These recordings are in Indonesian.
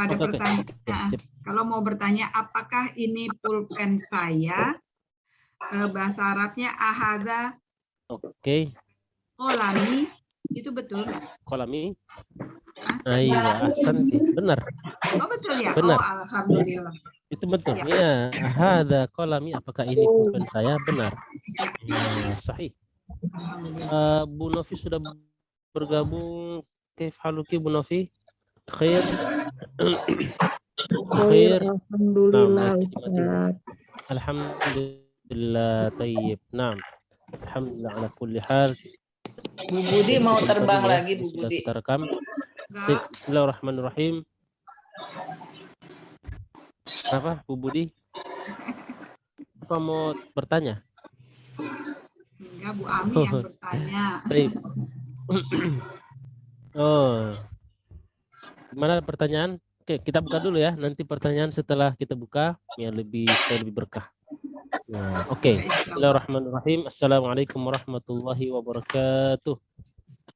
ada Oke. pertanyaan, Sip. kalau mau bertanya apakah ini pulpen saya, bahasa Arabnya ahada Oke. kolami, itu betul nggak? Kolami. Hah? Iya, ahsanti. Benar. Oh betul ya? Oh Benar. alhamdulillah. Itu betul. Ya. Ya, hada kolami. Apakah ini pulpen saya? Benar. Ya, sahih. Alhamdulillah. Bu Novi sudah bergabung. Kaif haluki Bu Novi? Khair. Khair, Khair. alhamdulillah Nah, Ustaz. Alhamdulillah tayyib. Naam. Alhamdulillah ala kulli hal. Bu Budi mau Kita buka terbang dulu ya. lagi, Ini Bu sudah Budi. kita rekam. Enggak, Bismillahirrahmanirrahim. Apa Bu Budi? Apa mau bertanya? enggak Bu Ami yang bertanya. Baik. Oh, gimana pertanyaan? Oke, kita buka dulu ya. Nanti pertanyaan setelah kita buka yang supaya lebih berkah. Nah, oke. Bismillahirrahmanirrahim. Assalamualaikum warahmatullahi wabarakatuh.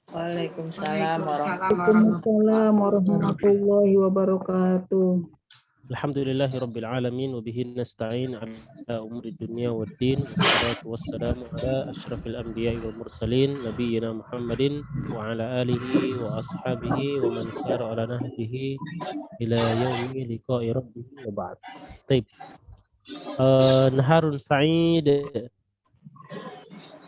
Waalaikumsalam warahmatullahi Waalaikumsalam warahmatullahi wabarakatuh. Alhamdulillahirabbil alamin wa bihi nasta'in ala umuri dunya waddin wassalatu wassalamu ala asyrafil anbiya'i wal mursalin nabiyyina Muhammadin wa ala alihi wa ashabihi wa man sara ala nahjihi ila yaumi liqa'i rabbih wa ba'd. Baik. Naharun sa'id.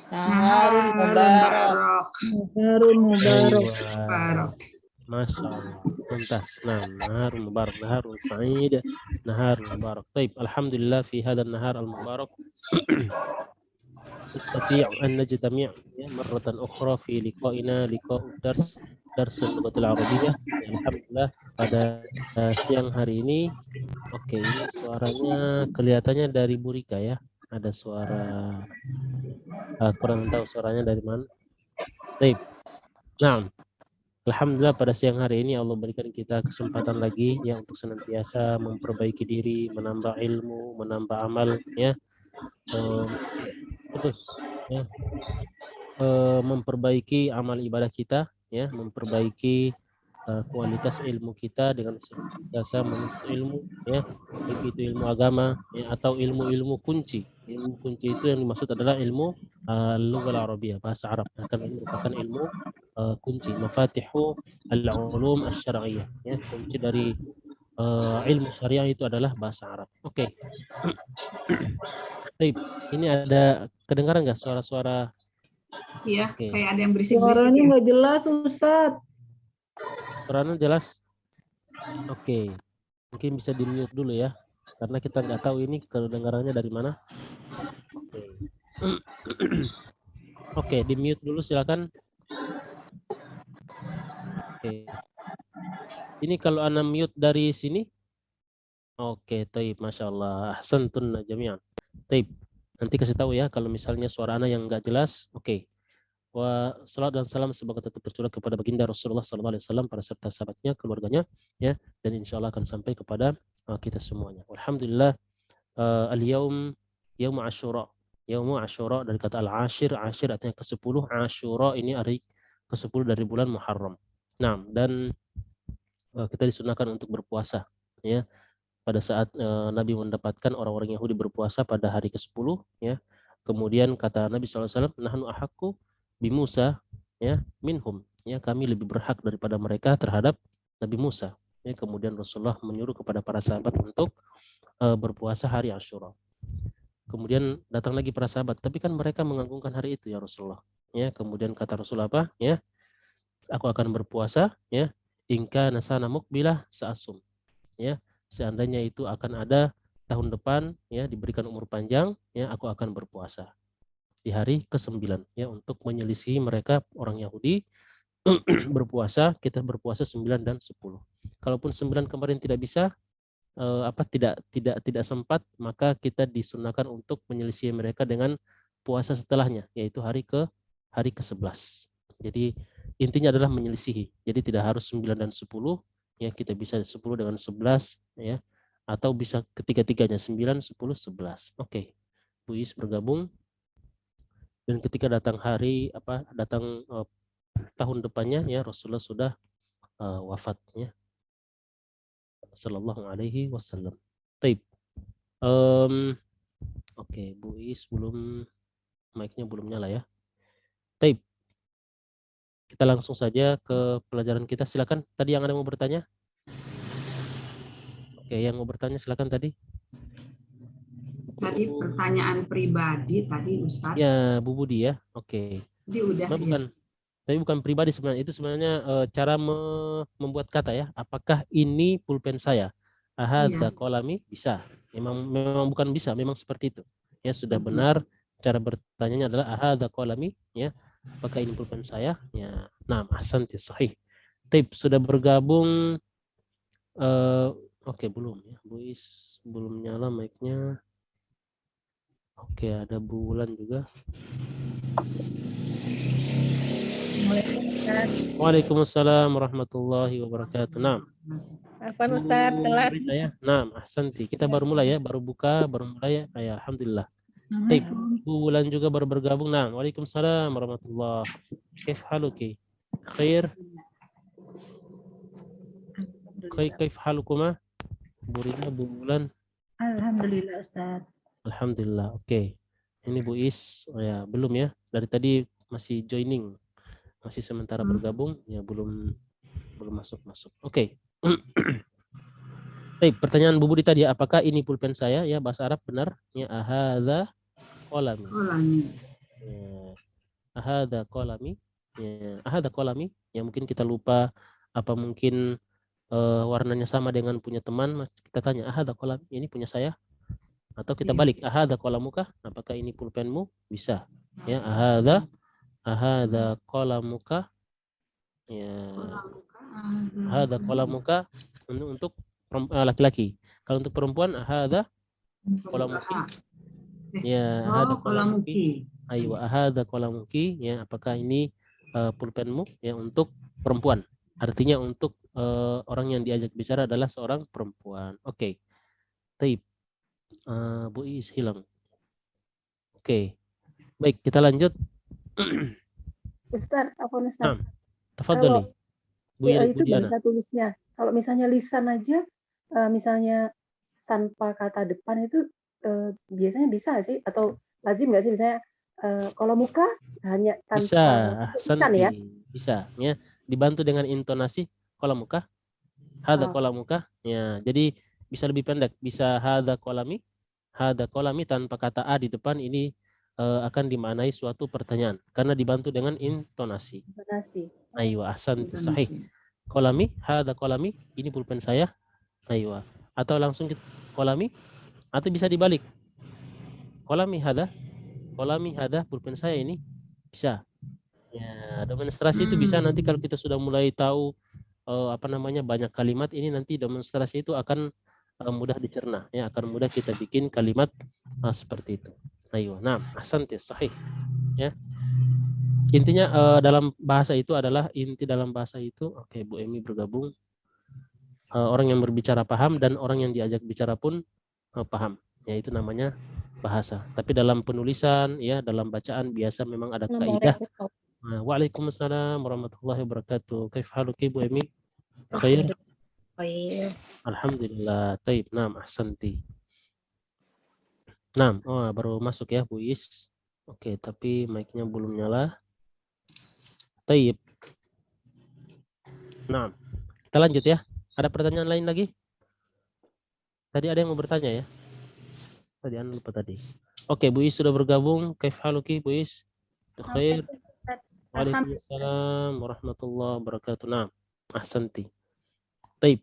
Naharun mubarak. Naharun mubarak. Barak. Masya Allah. Tuntas. Nah, naharun mubarak, naharun sa'id, naharun mubarak. Baik, alhamdulillah fi hadha an-nahar al-mubarak. نستطيع أن نجتمع مرة أخرى في لقائنا لقاء درس اللغة العربية. Alhamdulillah pada siang hari ini. Oke, ini suaranya kelihatannya dari Bu Rika ya. Ada suara kurang tahu suaranya dari mana. Baik. Nah, alhamdulillah pada siang hari ini Allah berikan kita kesempatan lagi ya untuk senantiasa memperbaiki diri, menambah ilmu, menambah amal ya. Terus ya, memperbaiki amal ibadah kita ya, memperbaiki kualitas ilmu kita dengan senantiasa menuntut ilmu ya, baik itu ilmu agama ya, atau ilmu-ilmu kunci. Ilmu kunci itu yang dimaksud adalah ilmu lughah Arabiyah, bahasa Arab, akan merupakan ilmu kunci, mafatihu al-ulum asy-syar'iyyah ya, kunci dari ilmu syariah itu adalah bahasa Arab. Oke. Baik, ini ada kedengaran nggak suara-suara? Iya, Oke. kayak ada yang berisik-berisik. Suaranya Ya. nggak jelas Ustaz. Suaranya jelas? Oke. Mungkin bisa di-mute dulu ya. Karena kita nggak tahu ini kedengarannya dari mana. Oke. Oke, di-mute dulu silakan. Oke. Ini kalau Anda mute dari sini. Oke, taib, Masya Allah. Ahsantun jami'an. Taib. Nanti kasih tahu ya kalau misalnya suara Anda yang nggak jelas. Oke. Wa salat dan salam semoga tetap tercurah kepada baginda Rasulullah SAW, para serta sahabatnya, keluarganya, ya, dan insya Allah akan sampai kepada kita semuanya. Alhamdulillah, al-yaum yaum Asyura. Yaum Asyura dari kata al-ashir, ashir artinya ke-10, Asyura ini hari ke-10 dari bulan Muharram. Nah, dan kita disunahkan untuk berpuasa, ya. Pada saat Nabi mendapatkan orang-orang Yahudi berpuasa pada hari ke-10, ya. Kemudian kata Nabi SAW, nahnu ahakku bi Musa ya minhum, ya kami lebih berhak daripada mereka terhadap Nabi Musa. Ya, kemudian Rasulullah menyuruh kepada para sahabat untuk berpuasa hari Asyura. Kemudian datang lagi para sahabat, tapi kan mereka menganggungkan hari itu ya Rasulullah. Ya, kemudian kata Rasul apa? Ya, aku akan berpuasa ya, ingka nasana mukbilah sa'asum. Ya, seandainya itu akan ada tahun depan ya diberikan umur panjang, ya aku akan berpuasa di hari ke-9 ya untuk menyelisih mereka orang Yahudi berpuasa, kita berpuasa 9 dan 10. Kalaupun 9 kemarin tidak bisa tidak sempat, maka kita disunahkan untuk menyelisih mereka dengan puasa setelahnya, yaitu hari ke-11. Jadi intinya adalah menyelisihi. Jadi tidak harus 9 dan 10 ya, kita bisa 10 dengan 11 ya, atau bisa ketiga-tiganya 9, 10, 11. Oke. Bu Is bergabung. Dan ketika datang tahun depannya ya Rasulullah sudah wafat ya. sallallahu alaihi wasallam. Taib. Oke, Bu Is belum, mic-nya belum nyala ya. Taib. Kita langsung saja ke pelajaran kita. Silakan. Tadi yang ada mau bertanya? Oke, yang mau bertanya silakan tadi. Tadi pertanyaan pribadi tadi Ustadz. Ya, Bu Budi ya. Oke. Jadi udah Nah, bukan. Tapi bukan pribadi sebenarnya. Itu sebenarnya cara membuat kata ya. Apakah ini pulpen saya? Ahadza kolami? Bisa. Memang bukan bisa. Memang seperti itu. Ya, sudah benar. Cara bertanyanya adalah ahadza kolami. Ya. Apakah ini pulpen saya? Ya. Nah, ahsanti sahih. Tip sudah bergabung. Oke, belum ya. Bu Is belum nyala mic-nya. Oke, ada Bulan juga. Waalaikumsalam warahmatullahi wabarakatuh. Nah, Afwan Ustaz, telat. ya. Nah, ahsanti. Kita baru mulai ya, baru buka, baru mulai ya. Ya, alhamdulillah. Baik, Bulan juga baru bergabung. Nah, waalaikumsalam warahmatullahi wabarakatuh. Kaif haluki? Khair? Kaif halukuma? Burina, Bulan. Alhamdulillah Ustaz. Alhamdulillah. Oke. Ini Bu Is, oh ya, belum ya. Dari tadi masih joining. Masih sementara bergabung, ya belum masuk. Oke. Baik, pertanyaan Bu Budi tadi, apakah ini pulpen saya? Ya, bahasa Arab benar. Ya, ahadza qalami. Ya, ahadza qalami. Ya, ahadza qalami. Ya, mungkin kita lupa apa mungkin warnanya sama dengan punya teman, kita tanya, ahadza qalami, ini punya saya? Atau kita balik, ahadza qalamuka? Apakah ini pulpenmu? Bisa. Ya, ahadza qalamuka. Ya, ahadza qalamuka untuk laki-laki. Kalau untuk perempuan, ahadza qalamuki. Ya, ahadza qalamuki. Ayo, ahadza qalamuki. Ya, apakah ini pulpenmu? Ya, untuk perempuan. Artinya untuk orang yang diajak bicara adalah seorang perempuan. Oke. Taib. Bu Is hilang. Oke. Baik, kita lanjut. Ustaz, Afwan Ustaz. Tafadhali. Bu Itu Diana. bahasa tulisnya. Kalau misalnya lisan aja, misalnya tanpa kata depan itu biasanya bisa sih? Atau lazim nggak sih misalnya kalau muka hanya tanpa lisan ya? Bisa. Ya, dibantu dengan intonasi qalamuka. Hadza qalamuka. Ya, jadi bisa lebih pendek. Bisa hadza qalami. Hadza qalami tanpa kata a di depan, ini akan dimaknai suatu pertanyaan karena dibantu dengan intonasi. Aywa, ahsanti, sahih. Qalami, hadza qalami, ini pulpen saya. Aywa. Atau langsung qalami, atau bisa dibalik. Qalami hadza pulpen saya ini. Bisa. Ya, demonstrasi itu bisa nanti kalau kita sudah mulai tahu banyak kalimat, ini nanti demonstrasi itu akan mudah dicerna, ya, akan mudah kita bikin kalimat seperti itu. Ayo, nah, ahsanti, sahih. Ya. Intinya dalam bahasa itu adalah oke, Bu Emi bergabung. Orang yang berbicara paham dan orang yang diajak bicara pun paham. Ya, itu namanya bahasa. Tapi dalam penulisan, ya, dalam bacaan biasa memang ada kaidah. Waalaikumsalam warahmatullahi wabarakatuh. Kaif haluki Bu Emi? Khair. Alhamdulillah. Taib. Naam, ahsanti. Naam, baru masuk ya Bu Is. Oke, tapi mic-nya belum nyala. Taib. Naam. Kita lanjut ya. Ada pertanyaan lain lagi? Tadi ada yang mau bertanya ya? Tadi Anda lupa tadi. Oke, Bu Is sudah bergabung. Kaif haluki Bu Is? Khair. Waalaikumsalam warahmatullahi wabarakatuh. Naam, ahsanti. Taib.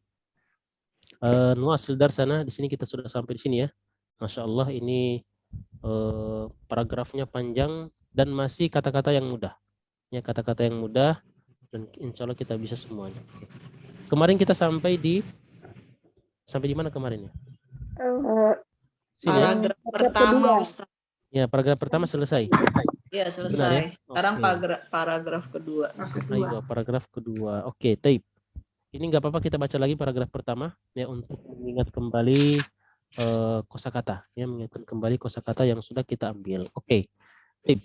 Nuasil darsana, di sini kita sudah sampai di sini ya. Masya Allah, ini paragrafnya panjang dan masih kata-kata yang mudah. Ya, kata-kata yang mudah dan insya Allah kita bisa semuanya. Kemarin kita sampai di mana kemarin ya? Paragraf pertama, Ustaz. Ya, paragraf pertama selesai. Ya, selesai. Benar, ya? Sekarang paragraf kedua. Ayo, paragraf kedua. Oke, taib. Ini nggak apa-apa kita baca lagi paragraf pertama ya untuk mengingat kembali kosakata, ya, mengingatkan kembali kosakata yang sudah kita ambil. Oke. Taib.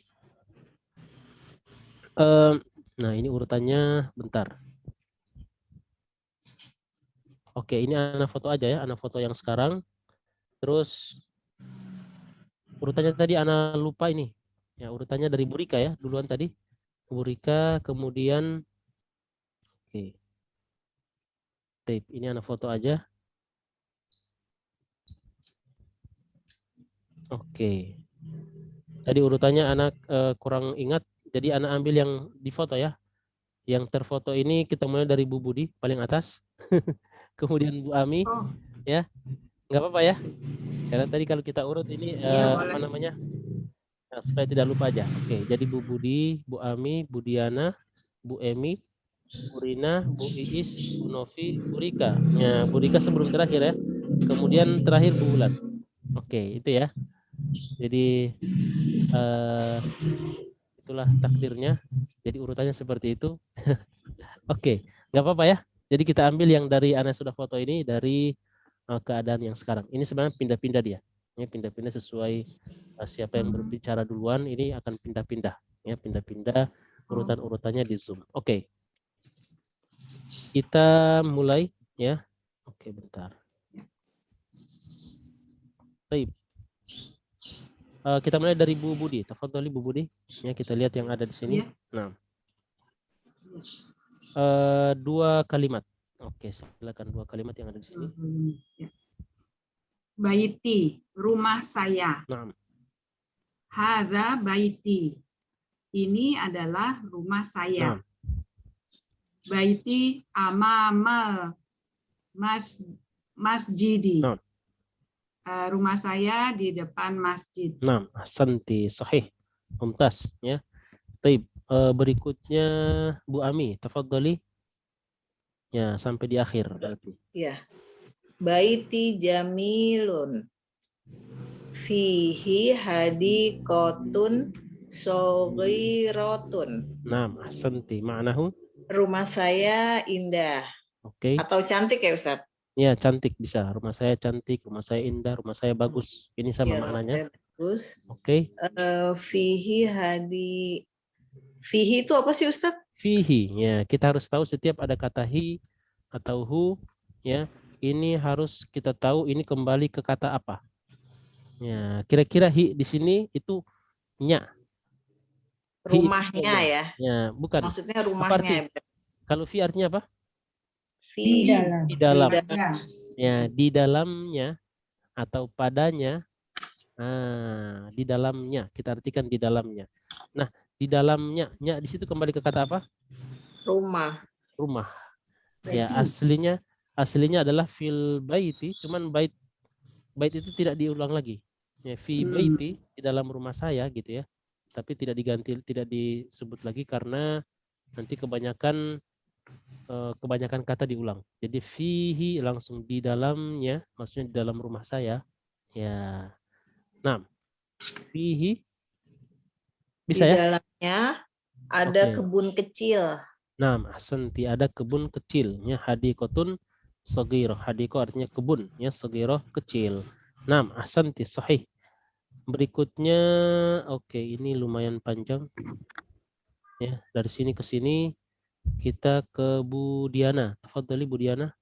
Nah, ini urutannya bentar. Oke, ini anak foto aja ya, anak foto yang sekarang. Terus urutannya tadi anak lupa ini. Ya, urutannya dari Bu Rika ya, duluan tadi. Bu Rika, kemudian oke. Tape. Ini anak foto aja. Oke. Tadi urutannya anak kurang ingat. Jadi anak ambil yang di foto ya. Yang terfoto ini kita mulai dari Bu Budi paling atas. Kemudian Bu Ami Oh, ya. Nggak apa-apa ya. Karena tadi kalau kita urut ini iya apa boleh. namanya? Nah, supaya tidak lupa aja. Oke, jadi Bu Budi, Bu Ami, Bu Diana, Bu Emi, Bu Rina, Bu Iis, Bu Novi, Bu Rika. Ya, Bu Rika sebelum terakhir ya. Kemudian terakhir Bu Ulan. Oke, itu ya. Jadi itulah takdirnya. Jadi urutannya seperti itu. Oke, nggak apa-apa ya. Jadi kita ambil yang dari Ana sudah foto ini dari keadaan yang sekarang. Ini sebenarnya pindah-pindah dia. Ini pindah-pindah sesuai siapa yang berbicara duluan. Ini akan pindah-pindah. Ya, pindah-pindah urutan-urutannya di Zoom. Oke. Kita mulai ya. Oke, bentar. Baik. Kita mulai dari Bu Budi. Tafadhali Bu Budi. Ya, kita lihat yang ada di sini. Iya. Nah, 2 kalimat. Oke, silakan 2 kalimat yang ada di sini. Ya. Baiti, rumah saya. Nah, Hadza baiti. Ini adalah rumah saya. nah, Baiti amamal masjidi. nah, Rumah saya di depan masjid. nah, ahsanti, sahih. Mumtaz, ya. Baik, berikutnya Bu Ami, tafadhali. Ya, sampai di akhir berarti. Ya. Baiti jamilun. Fihi hadikotun soghirotun. Nah, ahsanti, ma'nahu. Rumah saya indah. Oke. Atau cantik ya Ustadz? Ya, cantik bisa. Rumah saya cantik, rumah saya indah, rumah saya bagus. Ini sama Ya, maknanya. bagus. Oke. Fihi hadi. Fihi itu apa sih Ustadz? Fihi, ya kita harus tahu setiap ada kata hi atau hu, ya ini harus kita tahu ini kembali ke kata apa. Ya, kira-kira hi di sini itu nya. Hi itu Rumahnya nya. ya. Ya, bukan. Maksudnya Apa rumahnya. arti? Ya. Kalau fi artinya apa? Fi dalam. Di dalam. Ya. Ya, di dalamnya atau padanya. Nah, di dalamnya kita artikan di dalamnya. Nah, di dalamnya, nya di situ kembali ke kata apa? rumah. Rumah. Ya, aslinya adalah fil baiti, cuman bait itu tidak diulang lagi. Ya, fi baiti di dalam rumah saya gitu ya. Tapi tidak diganti, tidak disebut lagi karena nanti kebanyakan kata diulang. Jadi fihi langsung di dalamnya, maksudnya di dalam rumah saya. Ya. Nah, fihi bisa Di ya? dalamnya ada Oke. kebun kecil. Nah, ahsanti, ada kebun kecilnya hadikotun saghirah. Hadiko artinya kebun, ya saghirah kecil. Nah, ahsanti, sahih. Berikutnya, oke, ini lumayan panjang. Ya, dari sini ke sini kita ke Bu Diana. Tafadhali Bu Diana.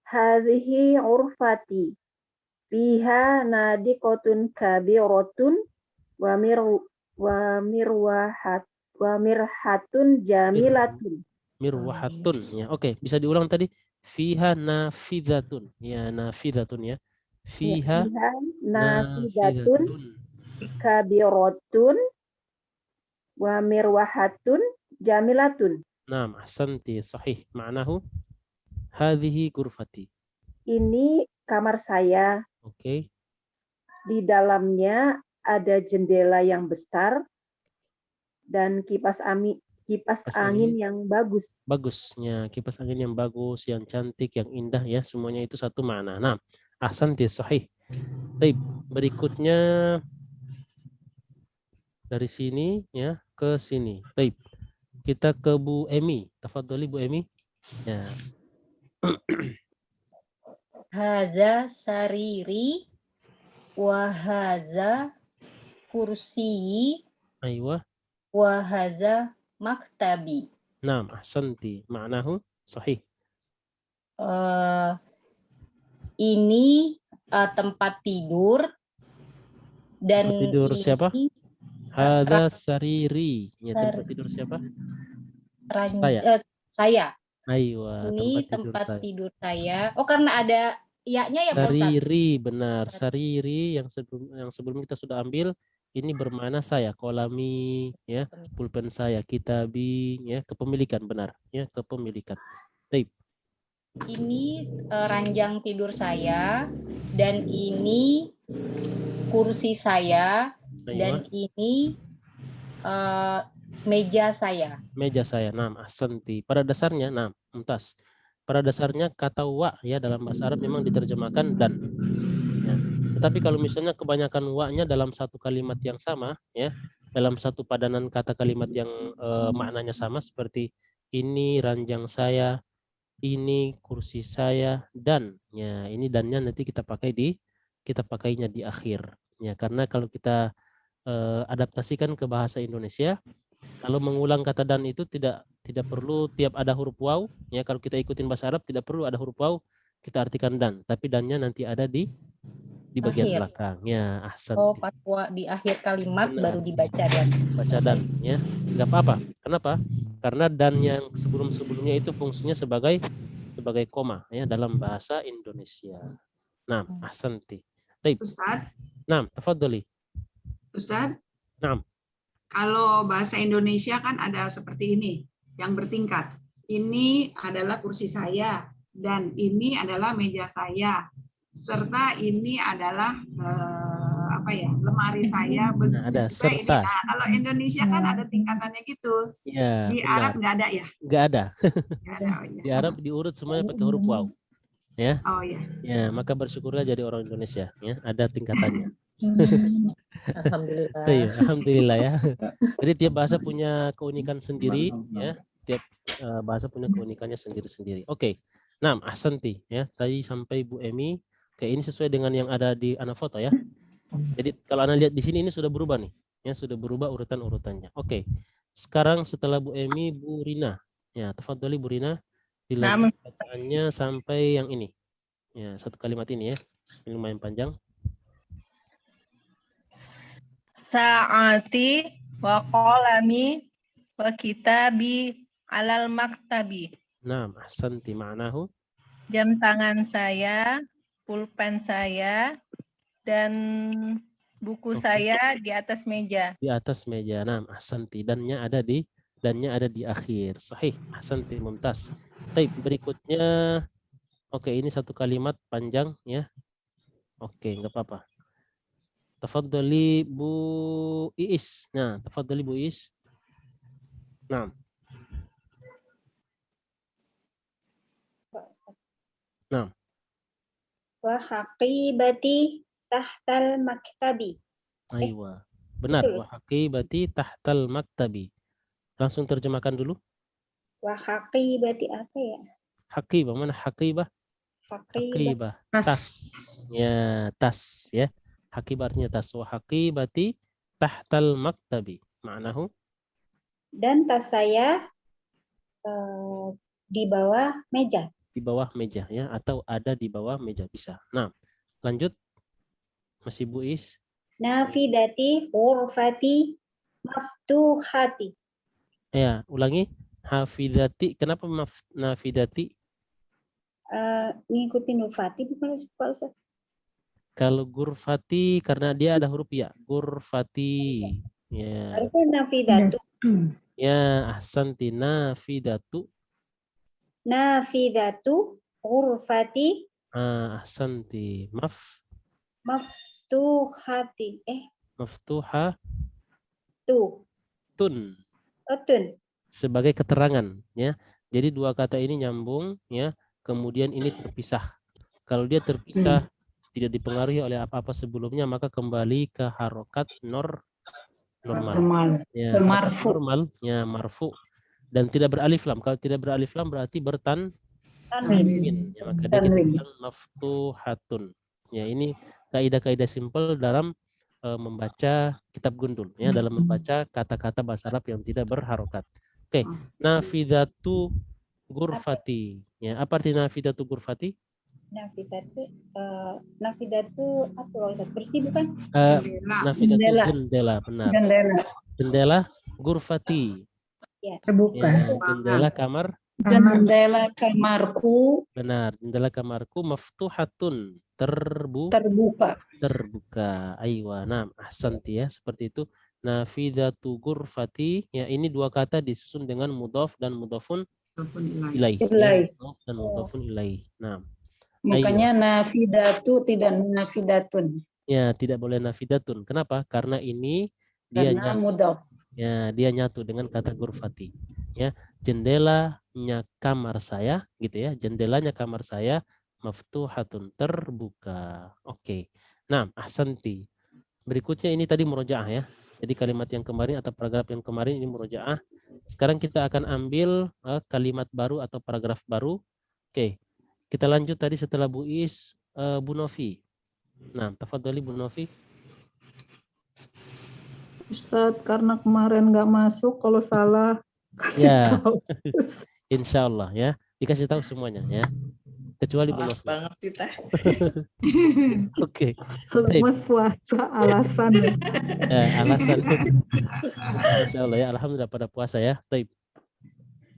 Hadhihi urfati. Fiha nadiqatun kabiratun wa mirhatun jamilatun. Mirwahatun, ya. Oke, bisa diulang tadi. Fiha nafidatun. Ya, nafidatun ya. Fiha Fiha nafidatun nafidatun. kabiratun wa mirwahatun jamilatun. Nah, ahsanti, sahih. Ma'nahu hadhihi ghurfati. Ini kamar saya. Oke. Di dalamnya ada jendela yang besar dan kipas angin yang bagus. Bagusnya kipas angin yang bagus, yang cantik, yang indah ya, semuanya itu satu makna. Nah, ahsanti, sahih. Baik, berikutnya dari sini ya ke sini. Baik. Kita ke Bu Emi. Tafadhali Bu Emi. Ya. Haza sariri wa haza kursi Aywa. wa haza maktabi. Naam, ahsanti. Ma'nahu sahih. ini tempat tidur dan Tempat tidur siapa? ini Hada sariri. Ya, tempat tidur siapa? Saya. saya. Aywa, Ini tempat tempat tidur tidur saya. Oh, karena ada ya-nya ya Pak Ustadz? Sariri, benar. Sariri yang sebelum kita sudah ambil ini bermana saya, kolami, ya, pulpen saya, kitabi, ya, kepemilikan benar, ya, kepemilikan. Baik. Ini ranjang tidur saya dan ini kursi saya dan Aywa, ini meja saya. meja saya. Nam, ahsanti. Pada dasarnya, nam, mumtaz. Pada dasarnya kata wa ya dalam bahasa Arab memang diterjemahkan dan. Ya. Tetapi kalau misalnya kebanyakan wa-nya dalam satu kalimat yang sama, ya, dalam satu padanan kata kalimat yang maknanya sama seperti ini ranjang saya, ini kursi saya, dan ya ini dannya nanti kita pakainya di akhir. Ya, karena kalau kita adaptasikan ke bahasa Indonesia, kalau mengulang kata dan itu tidak perlu tiap ada huruf waw, ya kalau kita ikutin bahasa Arab tidak perlu ada huruf waw kita artikan dan, tapi dannya nanti ada di bagian Akhir. belakang. Ya, ahsan. Oh, fatwa di akhir kalimat Benar. baru dibaca dan. Baca dan, ya. Enggak apa-apa. Kenapa? Karena dan yang sebelum-sebelumnya itu fungsinya sebagai koma ya dalam bahasa Indonesia. Nah, ahsanti. Baik. Ustadz, Nah, tafadhali. Ustadz. Naam. Kalau bahasa Indonesia kan ada seperti ini, yang bertingkat. Ini adalah kursi saya, dan ini adalah meja saya, serta ini adalah lemari saya. Nah, ada serta. Ini. Nah, kalau Indonesia kan ada tingkatannya gitu. Ya, Di benar. Arab nggak ada ya? Nggak ada. Nggak ada. Oh, ya. Di Arab diurut semuanya pakai huruf waw. Ya. Oh ya. Ya, maka bersyukurlah jadi orang Indonesia, ya. Ada tingkatannya. Alhamdulillah. Iya, alhamdulillah ya. Jadi tiap bahasa punya keunikan sendiri, ya. Tiap bahasa punya keunikannya sendiri-sendiri. Oke. Nah, ahsanti ya. Tadi sampai Bu Emi. Oke, ini sesuai dengan yang ada di Ana foto ya. Jadi kalau Ana lihat di sini ini sudah berubah nih. Ya, sudah berubah urutan-urutannya. Oke. Sekarang setelah Bu Emi, Bu Rina. Ya, tafadhali Bu Rina. Dilanjut bacaannya sampai yang ini. Ya, satu kalimat ini ya. Ini lumayan panjang. Sa'ati wa qalami wa kitabi alal maktabi. Nah, ahsanti ma'nahu. Jam tangan saya, pulpen saya, dan buku saya di atas meja. Di atas meja. Nah, ahsanti. Dannya ada di akhir. Sahih. Ahsanti, mumtaz. Baik, berikutnya. Oke, ini satu kalimat panjang ya. Oke, enggak apa-apa. Tafadhali Bu Iis. Nah, tafadhali Bu Iis. Nah. Nah. Wa haqibati tahtal maktabi. Aywa. Benar. Wa haqibati tahtal maktabi. Langsung terjemahkan dulu. Wa haqibati apa ya? Haqibah. Mana haqibah? Haqibah. Tas. Ya, tas ya. Haqibah artinya tas. Wa haqibati tahtal maktabi. Ma'nahu? Dan tas saya di bawah meja. Di bawah meja ya, atau ada di bawah meja bisa. Nah, lanjut. Masih Bu Is. Nafidati hurfati maftuhati. Ya, ulangi. Hafidati. Kenapa nafidati? Ngikutin hurfati bukan Pak Ustaz? Kalau gurfati karena dia ada huruf ya. Gurfati. Ya. Harusnya nafidatu. Ya, ahsanti nafidatu. Nafidatu ghurfati Ahsanti maftuhati. Maftuha Tuh. tun. Tun. Sebagai keterangan ya. Jadi dua kata ini nyambung ya. Kemudian ini terpisah. Kalau dia terpisah tidak dipengaruhi oleh apa-apa sebelumnya, maka kembali ke harokat normal. Ya, normal ya, marfu. Dan tidak beralif lam. Kalau tidak beralif lam berarti bertanwin. Ya, maka dia kita bilang maftuhatun. Ya, ini kaidah-kaidah simpel dalam membaca kitab gundul. Ya, dalam membaca kata-kata bahasa Arab yang tidak berharokat. Oke, nafidatu Gurfati. Ya, apa arti nafidatu gurfati? Nafidatu apa kalau Ustaz? Bersih bukan? Jendela. Nafidatu Jendela. jendela, benar. Jendela. Jendela gurfati. Terbuka. Ya, jendela kamar, Jendela kamarku benar. Jendela kamarku maftuhatun, terbuka. terbuka. Aywa, nah, ahsanti ya, seperti itu. Nafidatu gurfati, ya ini dua kata disusun dengan mudhaf dan mudhafun ilaih. Ya, Ilaih. mudhaf dan mudhafun ilaih. Nah, Makanya nafidatu tidak nafidatun. ya tidak boleh nafidatun. Kenapa? Karena ini dia Karena mudhaf. ya, dia nyatu dengan kata gurfati. Ya, jendelanya kamar saya gitu ya. Jendelanya kamar saya maftuhatun, terbuka. Oke. Nah, ahsanti. Berikutnya ini tadi murojaah ya. Jadi kalimat yang kemarin atau paragraf yang kemarin ini murojaah. Sekarang kita akan ambil kalimat baru atau paragraf baru. Oke. Kita lanjut tadi setelah Bu Is, Bu Novi. Nah, tafadhali Bu Novi. Ustadz, karena kemarin nggak masuk, kalau salah kasih Ya. tahu. Insya Allah ya. Dikasih tahu semuanya ya. Kecuali Bu Maaf Novi. banget kita. Oke. Lemas puasa alasan. Ya, alasan. Masya Allah ya. Alhamdulillah pada puasa ya. Taib.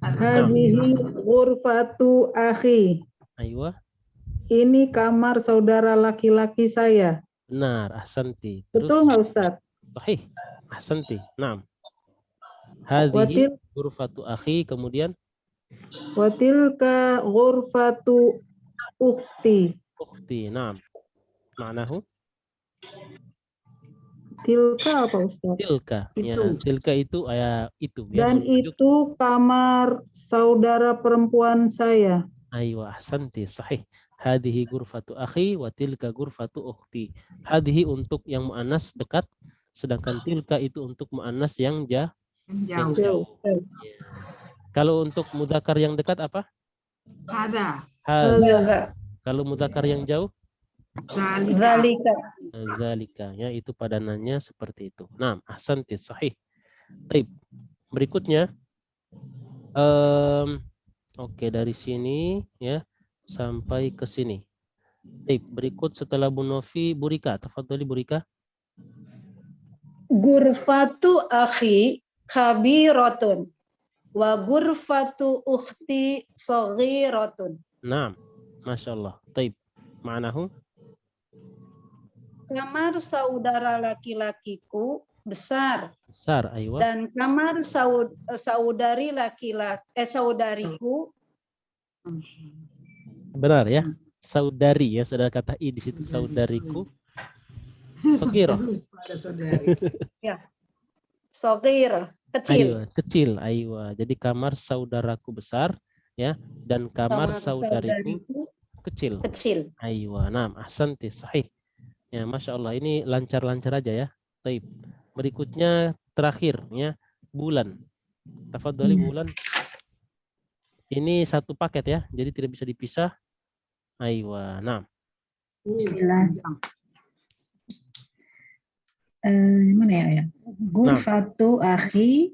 Hadhihi ghurfatu akhi. Aywa. Ini kamar saudara laki-laki saya. Benar. Ahsanti. Betul nggak Ustadz? Sahih. Ahsanti. Naam. Hadhihi ghurfatu akhi, kemudian Watilka ghurfatu ukhti. ukhti. Naam. Ma'nahu Tilka apa Ustadz? tilka. Ya, tilka itu itu ya. Dan itu kamar saudara perempuan saya. Aywa, ahsanti. Sahih. Hadhihi ghurfatu akhi wa tilka ghurfatu ukhti. Hadhihi untuk yang muannas dekat, sedangkan tilka itu untuk muannas yang jauh. Ya. Kalau untuk mudzakkar yang dekat apa? Ada. Hadza. Kalau mudzakkar yang jauh? Zalika. Zalika. Ya, itu padanannya seperti itu. Nah, ahsanti, sahih. Baik. Berikutnya oke, dari sini ya sampai ke sini. Baik, berikut setelah Bu Novi, Bu Rika. Tafadhali Bu Rika. Gurfatu akhi kabiratun wa gurfatu ukhti saghiratun. Naam. Masya Allah. Taib. Ma'nahu? Kamar saudara laki-lakiku besar Besar, aywa. dan kamar saudari saudariku Benar ya. Saudari ya, saudara kata i di situ, saudariku. Sagira. ya. Saghir, kecil. Aywa, kecil, aywa. Jadi kamar saudaraku besar ya, dan kamar saudariku kecil. Kecil. Aywa. Naam, ahsanti, sahih. Ya, Masya Allah, ini lancar-lancar aja ya. Taib. Berikutnya terakhir ya, bulan. Tafadhali bulan. Ini satu paket ya, jadi tidak bisa dipisah. Aywa. Nah. Bismillah. Mana ya? Gurfatu akhi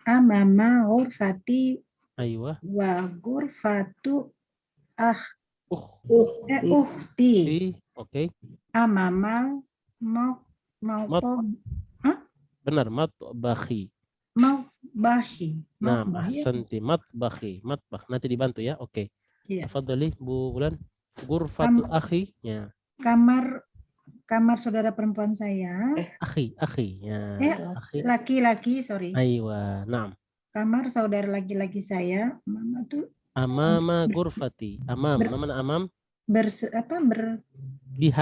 amama ghurfati Aywa. wa gurfatu Uhti. uhti Oke. amama Benar, matbakhi. Matbahi. Nah, ahsanti, matbakhi. Matbakh. Nanti dibantu ya. Oke. Iya. Tafadhali Bu Bulan. Gurfatu akhi. Ya. Kamar saudara perempuan saya. Akhi. Ya. Akhi. Laki-laki, sorry. Aywa. Naam. Kamar saudara laki-laki saya. Mama tuh amama gurfati. Mana amam?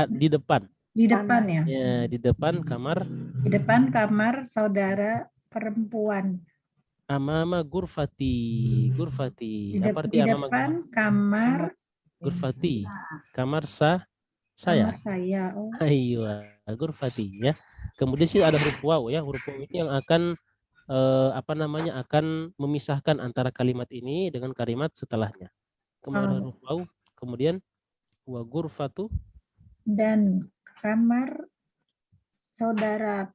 Di depan. Di depan ya. Ya, di depan kamar. Di depan kamar saudara perempuan. Amama gurfati. Di amama depan kamar gurfati. Kamar saya. Kamar saya. Oh. Aywa, gurfati ya. Kemudian sih ada huruf waw ya. Huruf waw ini yang akan akan memisahkan antara kalimat ini dengan kalimat setelahnya. Kemudian huruf waw, kemudian wa gurfatu dan kamar saudara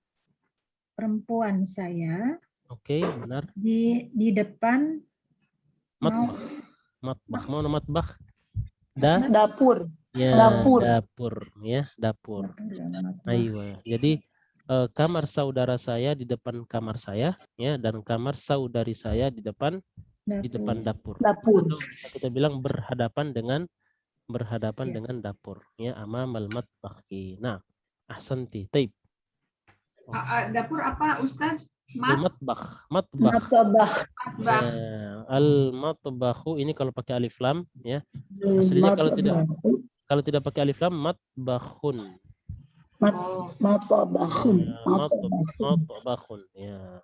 perempuan saya. Oke, benar. Di depan Matbakh. Mau matbakh? Dapur. Ya, Dapur. dapur. Ya, dapur. Ayo. Jadi kamar saudara saya di depan kamar saya, ya, dan kamar saudari saya di depan dapur. Dapur. Atau bisa kita bilang berhadapan dengan dapur, ya, amamal matbakhi. Nah, ahsanti. Taib. Dapur apa Ustaz? Matbakh. Matbakh. Ya, al-matbakhu ini kalau pakai alif lam, ya. Aslinya kalau tidak pakai alif lam, matbakhun. Matbakhun. Matbakhun. Ya.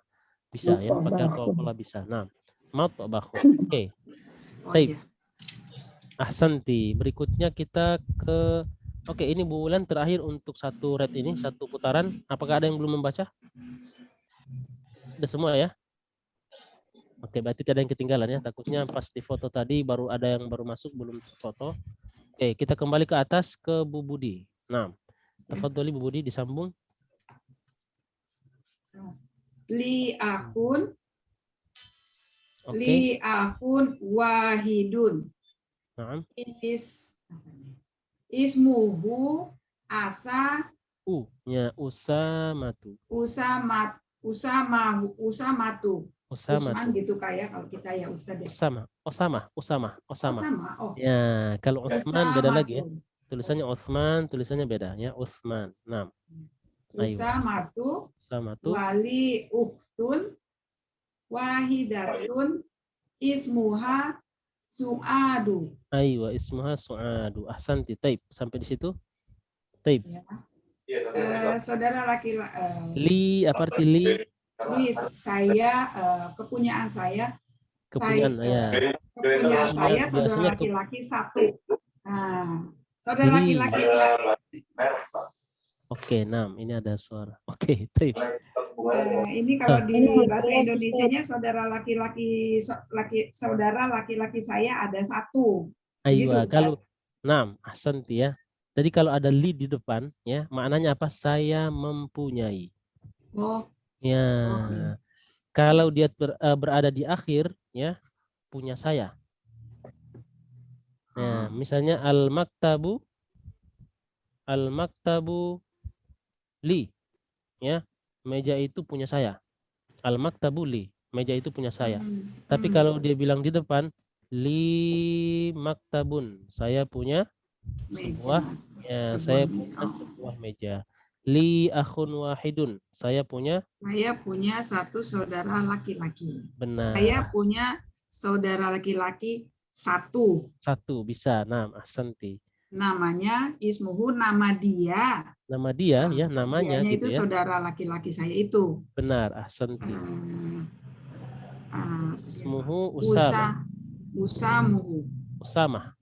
Bisa ya, pakai alkohol bisa. Nah, matbakhun. Oke. Baik. Ahsanti. Berikutnya kita ke Oke, ini Bu Wulan terakhir untuk satu red ini, satu putaran. Apakah ada yang belum membaca? Udah semua ya? Oke, berarti tidak ada yang ketinggalan ya. Takutnya pas di foto tadi baru ada yang baru masuk belum foto. Oke, kita kembali ke atas ke Bu Budi. Nah, tafadholi Bu Budi disambung. Li akun. Oke. Li akun wahidun. Nah. Ismuhu asa. Ya, usamatu. Usamatu. Usman gitu kayak kalau kita ya Ustaz ya. Osama. Oh. Ya, kalau Utsman beda lagi ya. Tulisannya Utsman, tulisannya beda ya, Utsman. Nah. Usamatu. Wali ukhtun wahidatun ismuha Su'adu. Aywa, ismuha Su'adu. Ahsanti. Taib. Sampai di situ. Taib. Ya. Saudara laki-laki. Li, apa arti li? Li, saya, kepunyaan saya. Kepunyaan saya, saudara laki-laki satu. Nah, saudara laki-laki. Oke, 6. Ini ada suara. Oke, taib. Ini kalau di bahasa Indonesianya saudara laki-laki saya ada satu. Aywa, kalau 6, ahsanti ya. Jadi kalau ada li di depan ya, maknanya apa? Saya mempunyai. Oh. Ya. Okay. Kalau dia berada di akhir ya, punya saya. Ya, misalnya al-maktabu li. Ya. Meja itu punya saya. Al-maktabu li. Meja itu punya saya. Tapi kalau dia bilang di depan, li maktabun. Saya punya sebuah ya, saya punya sebuah meja. Li akhun wahidun. Saya punya satu saudara laki-laki. Benar. Saya punya saudara laki-laki satu. Satu bisa. Nah, ahsanti. Namanya ismuhu, nama dia. Nama dia ya, namanya gitu itu ya. Saudara laki-laki saya itu. Benar, ahsanti. Ismuhu Usama. Usama.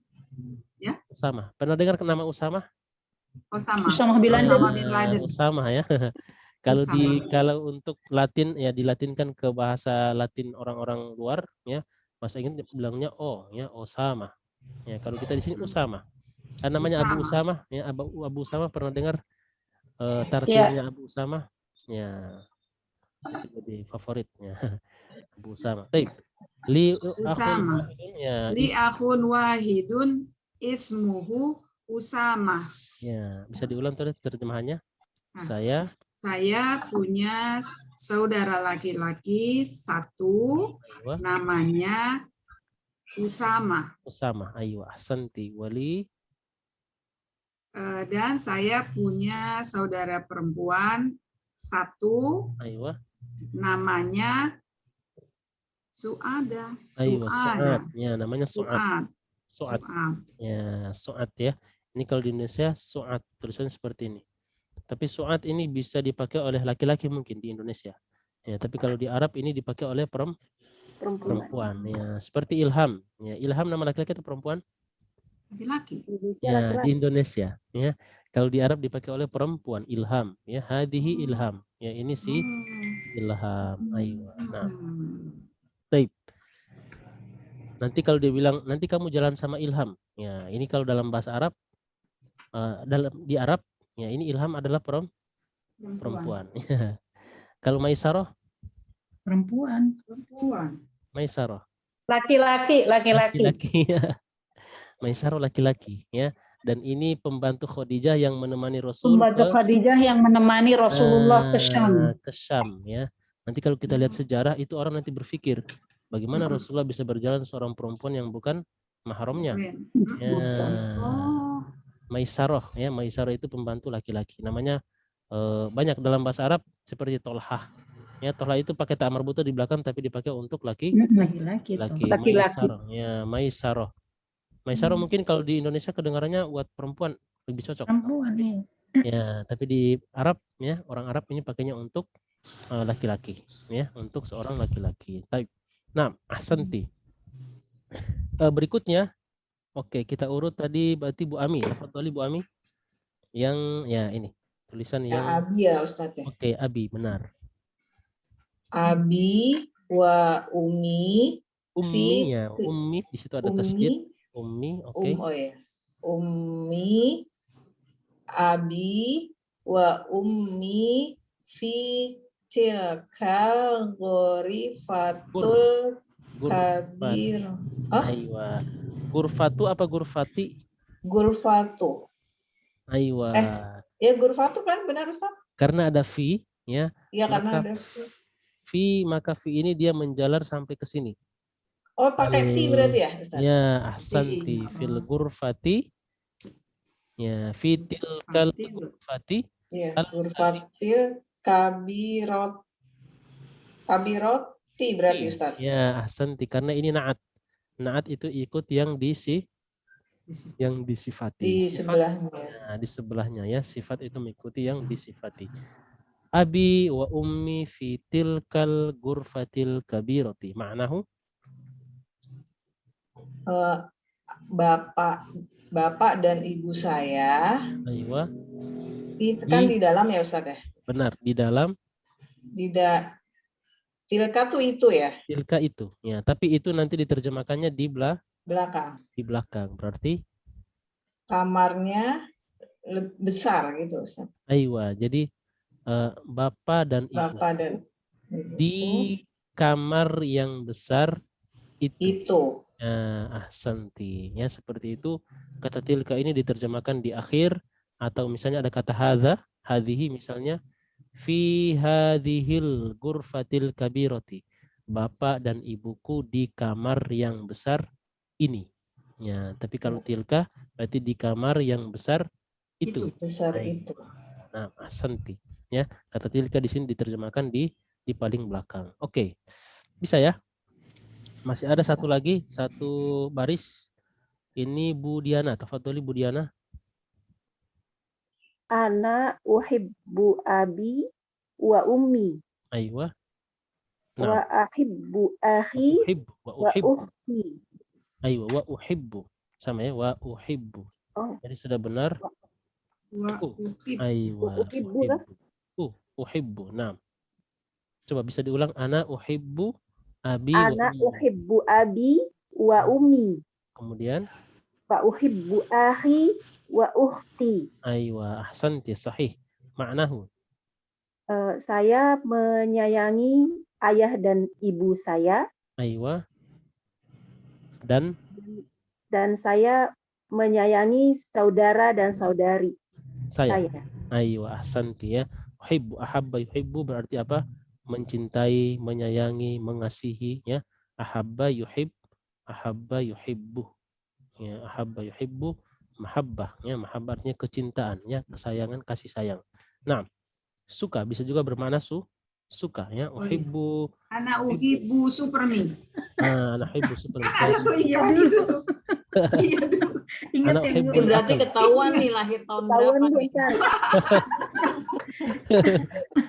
Ya? Usama. Pernah dengar nama Usama? Usama bin Laden. Usama ya. Kalau untuk Latin ya dilatinkan ke bahasa Latin orang-orang luar ya, bahasa Inggris bilangnya ya, Osama. Ya, kalau kita di sini Usama. Namanya Abu Usama ya, Abu Usama pernah dengar tartilnya Abu Usama? Ya. Itu jadi favoritnya. Abu Usama. Baik. Li Usama. Li akhun wahidun ismuhu Usama. Ya, bisa diulang terjemahannya? Saya punya saudara laki-laki satu, namanya Usama. Usama, ayo, ahsanti. Wali. Dan saya punya saudara perempuan satu, namanya Su'ada. Su'ad. Ya, namanya Su'ad. Su'ad. Ya, Su'ad ya. Ini kalau di Indonesia Su'ad, tulisannya seperti ini. Tapi Su'ad ini bisa dipakai oleh laki-laki mungkin di Indonesia. Ya, tapi kalau di Arab ini dipakai oleh perempuan. Ya, seperti Ilham. Ya, Ilham nama laki-laki atau perempuan? Laki-laki. Ya, di Indonesia. Ya, kalau di Arab dipakai oleh perempuan. Ilham. Ya, hadihi Ilham. Ya, ini si Ilham. Ayo. Nah, taib. Nanti kalau dia bilang nanti kamu jalan sama Ilham. Ya, ini kalau dalam bahasa Arab, di Arab, ya ini Ilham adalah perempuan. Kalau Maisarah? Perempuan. Maisarah. Laki-laki. Laki-laki ya. Maisaro laki-laki ya. Dan ini pembantu Khadijah yang menemani Rasul Pembantu Khadijah yang menemani Rasulullah ke Syam. ke Syam ya. Nanti kalau kita lihat sejarah itu orang nanti berpikir bagaimana Rasulullah bisa berjalan seorang perempuan yang bukan mahramnya. Ya. Maisaroh ya, Maisaroh itu pembantu laki-laki. Namanya banyak dalam bahasa Arab seperti Tolhah. Ya, Tolhah itu pakai ta'mar buta di belakang tapi dipakai untuk laki-laki. Maisaroh ya, Maisaroh. Maisaroh mungkin kalau di Indonesia kedengarannya buat perempuan lebih cocok. Perempuan nih. Ya, tapi di Arab ya, orang Arab ini pakainya untuk laki-laki ya, untuk seorang laki-laki. Nah, ahsanti. Berikutnya, oke, kita urut tadi berarti Bu Ami. Tafadhali Bu Ami. Yang ya ini tulisan yang Abi ya Ustaz ya. Oke, Abi benar. Abi wa Umi. Ummi ya, Ummi di situ ada tasydid. Ummi, oke. Oh ya. Ummi, Abi wa Ummi fi tilkal ghorifatul kabir. Aywa. Gurfatu apa gurfati? Gurfatu. Aywa. Ya gurfatu kan benar Ustaz? Karena ada fi ya. Iya karena ada fi, maka fi ini dia menjalar sampai ke sini. Oh, pakai ti berarti ya, Ustaz? Ya, ahsanti fil ghurfati. Ya, fi tilkal ghurfati. Ya, ghurfatil kabiroti berarti Ustaz. Ya, ahsanti karena ini na'at. Na'at itu ikut yang disifati. Di sebelahnya. Nah, di sebelahnya ya, sifat itu mengikuti yang disifati. Abi wa ummi fi tilkal ghurfatil kabirati. Ma'nahu? Bapak dan ibu saya. Aywa. Itu kan di dalam ya Ustaz ya? Benar, di dalam. Tilka tuh itu ya? Tilka itu. Ya, tapi itu nanti diterjemahkannya di belakang. Di belakang. Berarti kamarnya besar gitu Ustaz. Aywa. Jadi bapak dan ibu di kamar yang besar itu. Ahsanti ya, seperti itu. Kata tilka ini diterjemahkan di akhir, atau misalnya ada kata hadza, hadhihi misalnya, fi hadhil ghurfatil kabirati. Bapak dan ibuku di kamar yang besar ini. Ya, tapi kalau tilka berarti di kamar yang besar itu. Besar itu. Nah, ahsanti. Ya, kata tilka di sini diterjemahkan di paling belakang. Oke. Bisa ya? Masih ada satu lagi, satu baris. Ini Bu Diana. Tafadholi Bu Diana. Ana uhibbu abi wa ummi. Aywa. Wa ahibbu akhi wa ukhti. Aywa, wa uhibbu. Sama ya, wa uhibbu. Jadi sudah benar. Aywa. Uhibbu. Nah. Coba bisa diulang. Ana uhibbu abi Ana uhibbu abi wa ummi. Kemudian wa uhibbu akhi wa ukhti. Aywa, ahsanti, sahih. Ma'nahu. Saya menyayangi ayah dan ibu saya. Aywa. Dan saya menyayangi saudara dan saudari saya. Aywa, ahsanti ya. Uhibbu, ahabba yuhibbu berarti apa? Mencintai, menyayangi, mengasihi ya. Ahabba yuhib, ahabba yuhibbu. Ya, ahabba yuhibbu, mahabbah ya. Mahabbah artinya kecintaan ya, kesayangan, kasih sayang. Nah, suka bisa juga bermakna suka ya. Uhibbu. Anak uhibbu supermi. Anak uhibbu supermi. Iya gitu tuh. Iya dulu. Anak uhibbu. Berarti ketahuan nih lahir tahun berapa nih.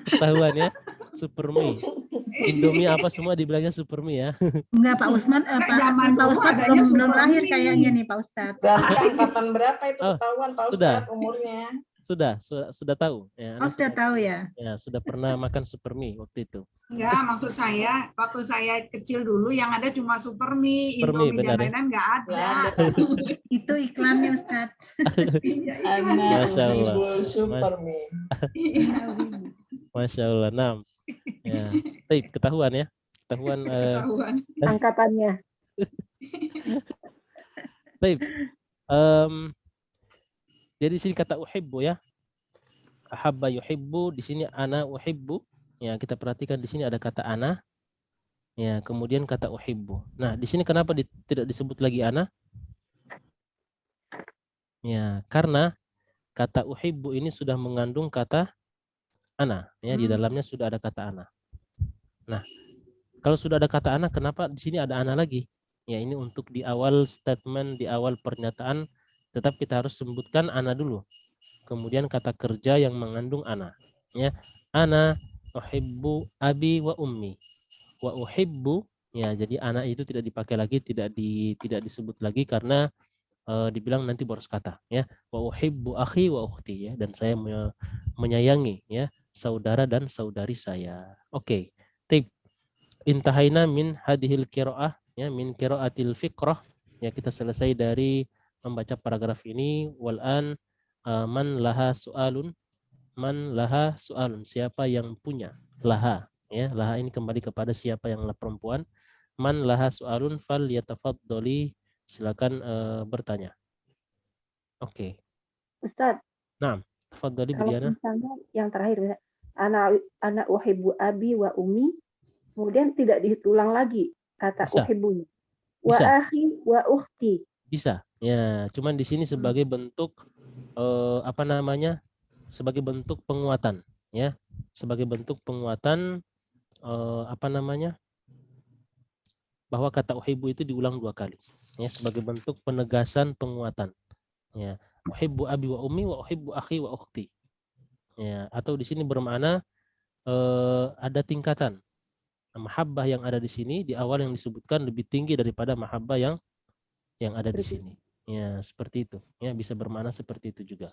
Ketahuan ya. Supermi. Indomie apa semua dibilangnya supermi ya. Enggak, Pak Usman, Pak Ustadz belum lahir kayaknya nih Pak Ustadz. Berarti angkatan berapa itu ketahuan Pak Ustadz umurnya? Sudah tahu. Ya, sudah tahu ya. Ya, sudah pernah makan supermi waktu itu. Enggak, maksud saya waktu saya kecil dulu yang ada cuma supermi, Indomie dan lain-lain enggak ada. Itu iklannya Ustadz. Masya Allah. Supermi. Masya Allah. Nah, ya. Baik, ketahuan ya. Ketahuan angkatannya. Baik. Jadi di sini kata uhibbu ya. Ahabba yuhibbu, di sini ana uhibbu. Ya, kita perhatikan di sini ada kata ana. Ya, kemudian kata uhibbu. Nah, di sini kenapa tidak disebut lagi ana? Ya, karena kata uhibbu ini sudah mengandung kata ana. Ya, di dalamnya sudah ada kata ana. Nah, kalau sudah ada kata ana, kenapa di sini ada ana lagi? Ya, ini untuk di awal statement, di awal pernyataan, tetap kita harus sebutkan ana dulu. Kemudian kata kerja yang mengandung ana. Ya, ana uhibbu abi wa ummi. Wa uhibbu, ya, jadi ana itu tidak dipakai lagi, tidak disebut lagi karena dibilang nanti boros kata, ya. Wa uhibbu akhi wa ukhti, ya, dan saya menyayangi, ya, saudara dan saudari saya. Oke. Tip. Intahaina min hadhil qiraah, ya, min qiraatil fiqrah. Ya, kita selesai dari membaca paragraf ini. Wal'an man laha su'alun, man laha su'alun, siapa yang punya, laha, ya, laha ini kembali kepada siapa yang perempuan. Man laha su'alun fal yatafaddali, silakan bertanya. Oke. Ustadz, Nah, tafaddali Bu kalau Diana. misalnya yang terakhir, anak uhibbu abi wa ummi, kemudian tidak diulang lagi kata Bisa. uhibbunya. Wa Bisa. akhi wa ukhti. Bisa. Ya, cuman di sini sebagai bentuk apa namanya? Sebagai bentuk penguatan, ya. Sebagai bentuk penguatan apa namanya? Bahwa kata uhibbu itu diulang 2 kali, ya, sebagai bentuk penegasan penguatan, ya. Uhibbu abi wa ummi wa uhibbu akhi wa ukhti, ya. Atau di sini bermakna ada tingkatan mahabbah yang ada di sini, di awal yang disebutkan lebih tinggi daripada mahabbah yang ada di sini, ya, seperti itu, ya. Bisa bermakna seperti itu juga,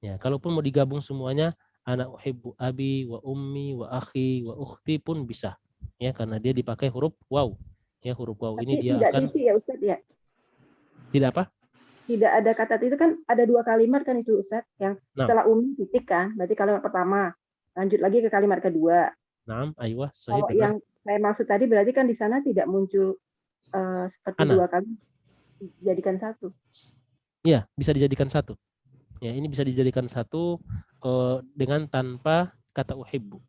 ya. Kalaupun mau digabung semuanya, ana uhibbu abi wa ummi wa akhi wa ukhti pun bisa, ya, karena dia dipakai huruf waw, ya. Huruf waw ini Tapi dia tidak akan titik ya Ustadz ya? tidak apa? Tidak ada kata titik, kan ada 2 kalimat kan itu Ustadz, yang setelah ummi titik kan, berarti kalimat pertama. Lanjut lagi ke kalimat kedua. Naam, aywa, sahih, Kalau benar. yang saya maksud tadi berarti kan di sana tidak muncul seperti Ana. 2 kali dijadikan 1. Iya, bisa dijadikan 1. Ya, ini bisa dijadikan 1 dengan tanpa kata uhibbu.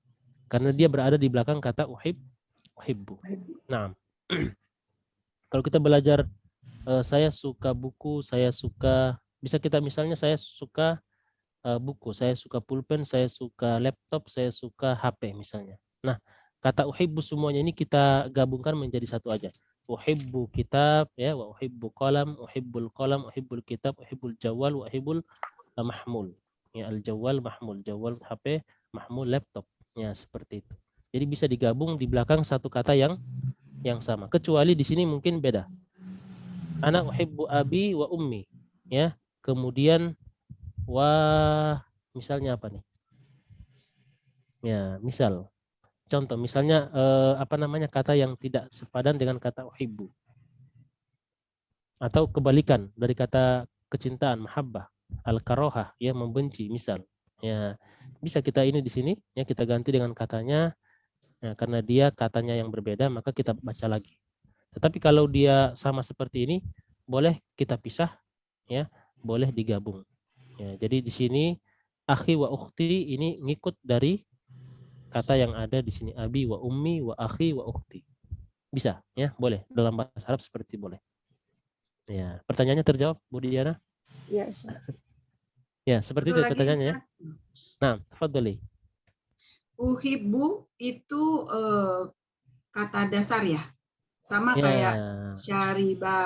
Karena dia berada di belakang kata uhibbu. Nah, kalau kita belajar saya suka buku, saya suka, bisa kita misalnya saya suka buku, saya suka pulpen, saya suka laptop, saya suka HP misalnya. Nah, kata uhibbu semuanya ini kita gabungkan menjadi 1 aja. Uhibbu kitab, ya, wa uhibbu qalam, uhibbul kitab, uhibbul jawal, wa uhibbul mahmul. Ya, al jawal mahmul, jawal HP, mahmul laptop. Ya, seperti itu. Jadi bisa digabung di belakang 1 kata yang sama. Kecuali di sini mungkin beda. Ana uhibbu abi wa ummi, ya. Kemudian misalnya apa nih? Ya, misal contoh misalnya apa namanya, kata yang tidak sepadan dengan kata uhibbu. Atau kebalikan dari kata kecintaan, mahabbah, al-karohah, ya, membenci misal. Ya, bisa kita ini di sini, ya, kita ganti dengan katanya, ya, karena dia katanya yang berbeda maka kita baca lagi. Tetapi kalau dia sama seperti ini, boleh kita pisah, ya, boleh digabung. Ya, jadi di sini akhi wa ukhti ini ngikut dari kata yang ada di sini, abi wa ummi wa akhi wa ukhti. Bisa, ya, boleh. Dalam bahasa Arab seperti boleh. Ya, pertanyaannya terjawab, Bu Diana? Iya. Ya, seperti itu pertanyaannya, ya. Nah, tafadhali. Uhibbu itu kata dasar ya? Sama kayak syariba,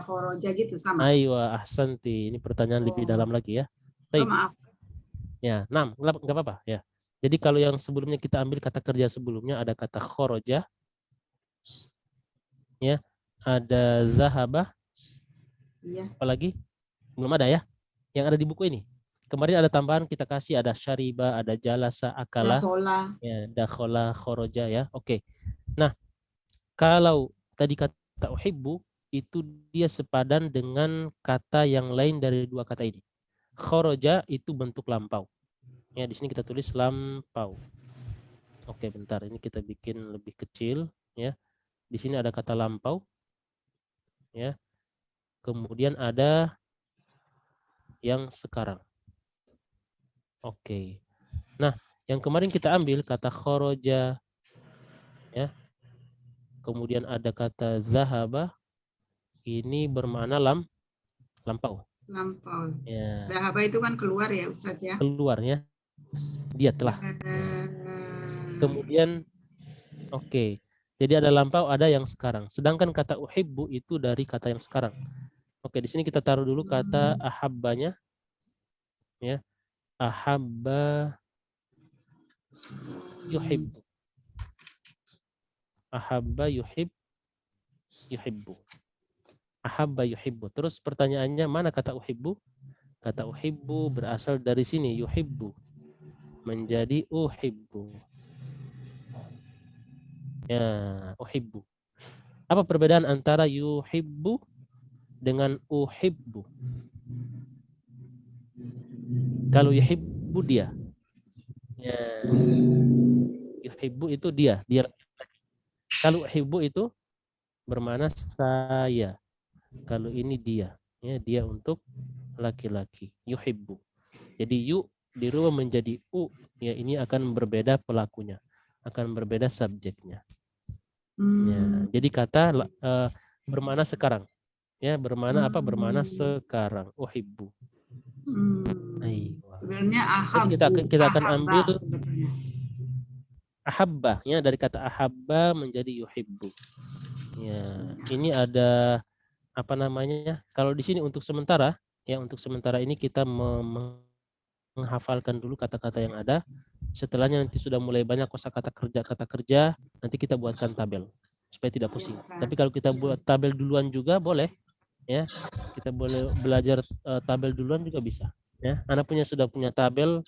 khoroja gitu, sama? Aywa, ahsanti. Ini pertanyaan lebih dalam lagi, ya. Oh, maaf. Ya, 6, nggak apa-apa, ya. Jadi kalau yang sebelumnya kita ambil kata kerja sebelumnya ada kata khoroja, ya, ada zahabah, Iya. apalagi belum ada, ya, yang ada di buku ini. Kemarin ada tambahan kita kasih, ada syariba, ada jalasa, akala, ya, dakhola, khoroja, ya. Oke. Nah, kalau tadi kata uhibbu itu dia sepadan dengan kata yang lain dari 2 kata ini. Khoroja itu bentuk lampau. Ya, di sini kita tulis lampau. Oke, bentar, ini kita bikin lebih kecil, ya. Di sini ada kata lampau, ya. kemudian ada yang sekarang. Oke. Nah, yang kemarin kita ambil kata khoroja, ya. Kemudian ada kata zahaba, ini bermakna lampau. Lampau. Ya, Dahaba itu kan keluar ya Ustadz ya. keluarnya dia telah. Kemudian oke. Jadi ada lampau, ada yang sekarang. Sedangkan kata uhibbu itu dari kata yang sekarang. Oke, di sini kita taruh dulu kata ahabbanya. Ya. Ahabba yuhibbu. Ahabba yuhibbu. Ahabba yuhibbu. Terus pertanyaannya, mana kata uhibbu? Kata uhibbu berasal dari sini, yuhibbu. Menjadi uhibbu. Ya, uhibbu. Apa perbedaan antara yuhibbu dengan uhibbu? Kalau yuhibbu dia. Ya. Yuhibbu itu dia laki-laki. Kalau uhibbu itu bermakna saya. Kalau ini dia, ya, dia untuk laki-laki. Yuhibbu. Jadi yu dirubah menjadi u, ya, ini akan berbeda pelakunya, akan berbeda subjeknya. Ya, jadi kata bermakna sekarang. Ya, bermakna apa? Bermakna sekarang. Uhibbu. Sebenarnya jadi kita akan ambil ahabba, ya, dari kata ahabba menjadi yuhibbu. Ya, ini ada apa namanya? Kalau di sini untuk sementara, ya, untuk sementara ini kita menghafalkan dulu kata-kata yang ada. Setelahnya nanti sudah mulai banyak kosakata kata kerja, nanti kita buatkan tabel supaya tidak pusing. Tapi kalau kita buat tabel duluan juga boleh, ya. Kita boleh belajar tabel duluan juga bisa, ya. Anak sudah punya tabel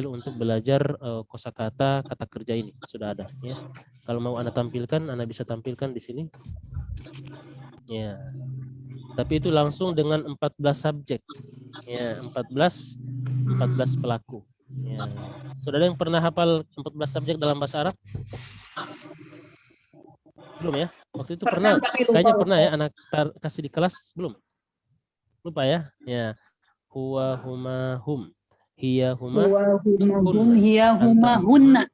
untuk belajar kosakata kata kerja ini sudah ada, ya. Kalau mau Anda tampilkan, Anda bisa tampilkan di sini. Ya. Tapi itu langsung dengan 14 subjek. Ya, 14 pelaku. Ya. Saudara yang pernah hafal 14 subjek dalam bahasa Arab? Belum ya? Waktu itu pernah, kayaknya pernah ya anak kasih di kelas, belum? Lupa ya? Ya. Huwa huma hum. Hiya huma hum, hiya huma hunna.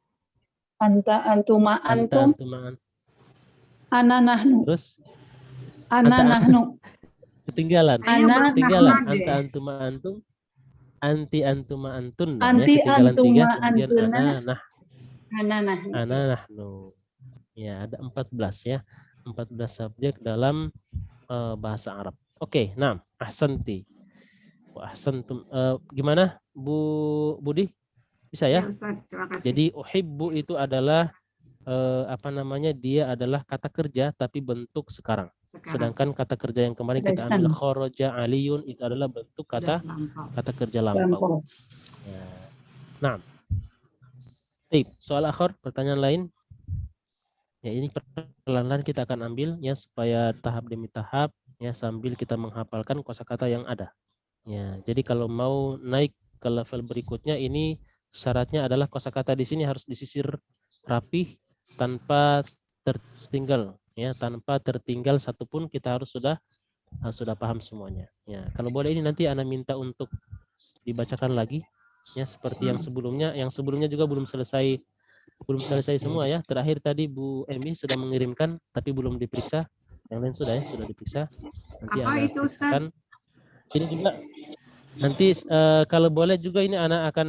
Anta antuma antum. Ana nahnu. Terus? Ana nahnu. Ketinggalan. Ana anta antuma antum. Anti antuma antun. Anti ya, ketinggalan 3, kemudian antuna. ana nahnu. Ya, ada 14 ya. 14 subjek dalam bahasa Arab. Oke, nah, ahsanti. Ahsantum. Gimana Bu Budi? Bisa ya? Ya Ustaz, terima kasih. Jadi uhibbu itu adalah apa namanya? Dia adalah kata kerja tapi bentuk sekarang. Sedangkan kata kerja yang kemarin kita ambil kharaja aliyun itu adalah bentuk kata kerja lampau. Ya. Nah. Soal akhir, pertanyaan lain? Ya, ini perlahan-lahan kita akan ambil ya supaya tahap demi tahap ya sambil kita menghafalkan kosakata yang ada. Ya, jadi kalau mau naik ke level berikutnya ini syaratnya adalah kosakata di sini harus disisir rapih tanpa tertinggal ya, tanpa tertinggal satupun, kita harus sudah paham semuanya. Ya, kalau boleh ini nanti Ana minta untuk dibacakan lagi ya seperti yang sebelumnya juga belum selesai semua ya. Terakhir tadi Bu Emi sudah mengirimkan tapi belum diperiksa. Yang lain sudah ya, sudah diperiksa. Nanti apa itu Ustaz? Ini juga nanti kalau boleh juga ini anak akan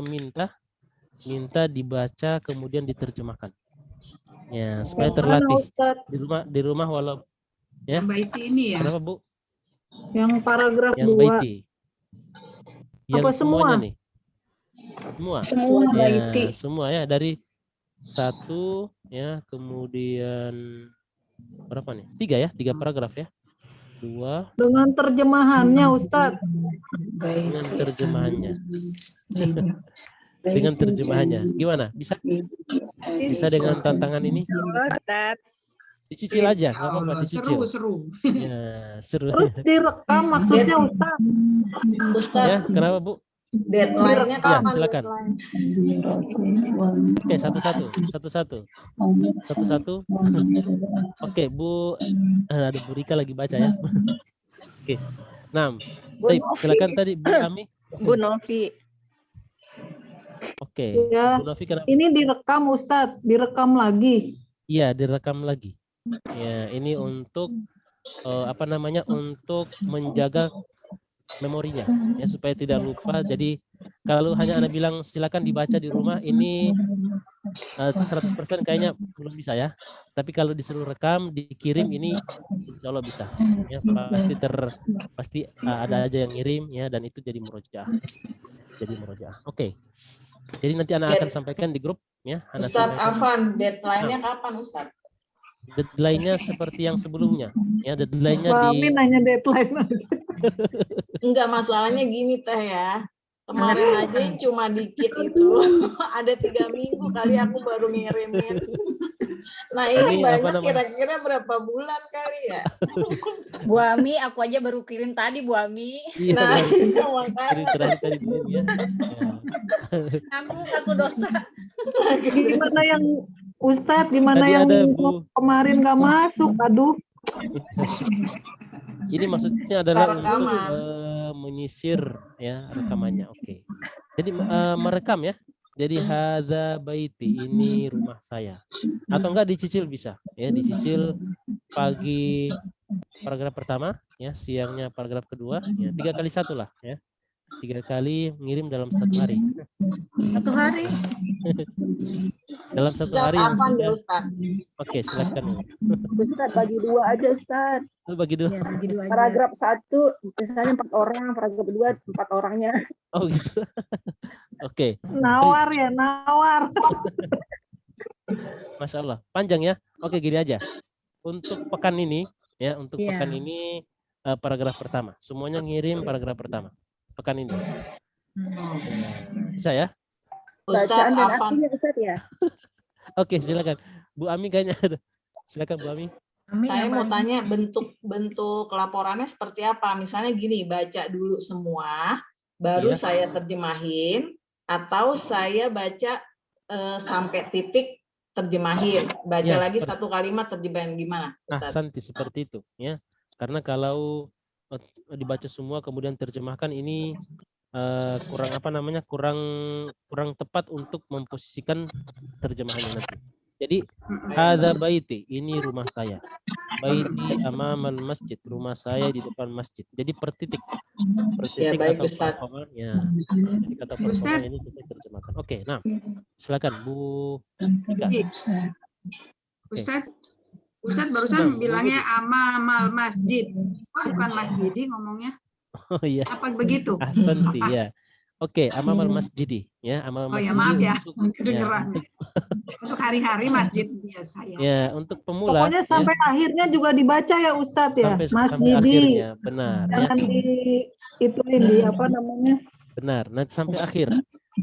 minta dibaca kemudian diterjemahkan. Ya, supaya terlatih di rumah walau ya. Yang baiti ini ya. Kenapa Bu? Yang paragraf 2. Yang baiti. Yang apa semuanya semua? nih. Semua ya, baiti. Semua ya, dari 1 ya, kemudian berapa nih? 3 ya, 3 paragraf ya. 2 dengan terjemahannya Ustaz. Dengan terjemahannya. Dengan terjemahannya. Gimana? Bisa dengan tantangan ini? Dicicil aja, nggak apa-apa, dicicil. Seru. Ya, seru. Terus direkam maksudnya Ustaz. Ya, kenapa Bu? Deadline-nya Ya, kapan? silakan. Oke, satu-satu. Oke, Bu, ada Bu Rika lagi baca ya. Oke. Nah, Bu baik, Novi. silakan tadi Bu Ami. Bu Novi. Oke. Ya, Bu Novi kenapa? ini direkam Ustadz, direkam lagi. Iya, direkam lagi. Ya, ini untuk apa namanya? Untuk menjaga memorinya ya supaya tidak lupa. Jadi kalau hanya Anda bilang silakan dibaca di rumah, ini 100% kayaknya belum bisa ya. Tapi kalau disuruh rekam, dikirim, ini insya Allah bisa. Ya, pasti ada aja yang ngirim ya, dan itu jadi murojaah. Jadi murojaah. Oke. Jadi nanti Anda akan sampaikan di grup ya. Ustadz Afan, deadline-nya kapan Ustadz? Deadline-nya seperti yang sebelumnya. Ya, deadline-nya Pak di Amin nanya deadline. Enggak, masalahnya gini Teh ya. Kemarin aja yang cuma dikit itu. Ada 3 minggu kali aku baru ngirimin. Nah ini Ini apa banyak, namanya? kira-kira berapa bulan kali ya? Bu Ami, aku aja baru kirim tadi Bu Ami. Iya, Nah, baru. iya, Kirim makanya. terakhir tadi kirim ya. Aku dosa. Gimana yang Ustadz, gimana Tadi yang ada Bu. kemarin nggak masuk? Aduh. Ini maksudnya adalah untuk Rekaman. menyisir ya rekamannya. Oke. Jadi merekam ya. Jadi hadza baiti, ini rumah saya. Atau enggak dicicil bisa ya, dicicil pagi paragraf pertama ya, siangnya paragraf kedua ya, 3 kali 1 lah ya. 3 kali ngirim dalam 1 hari. 1 hari. Dalam 1 Ustadz hari. Afan deh Ya. Ustadz. Oke, silakan. Ustadz bagi 2 aja Ustadz. Bagi 2. Ya, bagi 2 aja. Paragraf 1 misalnya 4 orang, paragraf 2 4 orangnya. Oh gitu. Oke. Nawar ya, nawar. Masya Allah. Panjang ya. Oke, gini aja. Untuk pekan ini ya, untuk Iya. pekan ini paragraf pertama. Semuanya ngirim paragraf pertama. Pekan ini. Bisa ya? Ustadz Bacaan dan Afan. artinya Ustadz ya. Oke, silakan. Bu Ami kayaknya ada. Silakan Bu Ami. Saya mau tanya bentuk laporannya seperti apa? Misalnya gini, baca dulu semua, baru Iya. saya terjemahin, atau saya baca sampai titik terjemahin, baca Ya, lagi seperti- 1 kalimat terjemahin, gimana? Ustadz? Santi seperti itu ya. Karena kalau dibaca semua kemudian terjemahkan, ini kurang apa namanya, kurang tepat untuk memposisikan terjemahannya nanti. Jadi hadza baiti, ini rumah saya. Baiti amamal masjid, rumah saya di depan masjid. Jadi per titik Ya, baik, atau Ustadz. per koma, ya. Jadi kata per koma Ustadz. ini kita terjemahkan. Oke, nah silakan Bu Ika. Ustadz barusan bilangnya amamal masjid. Bukan masjidi ngomongnya. Oh iya. Apa begitu? Ahsanti ya. Oke, amamal masjidi ya, amal Oh ya, masjidi maaf ya. untuk Kedengeran. Untuk hari-hari masjid biasa ya. ya untuk pemula Pokoknya ya, sampai akhirnya juga dibaca ya Ustadz ya. sampai Masjidi. akhirnya, benar ya. Jangan ituin di apa namanya? Benar, nanti sampai akhir.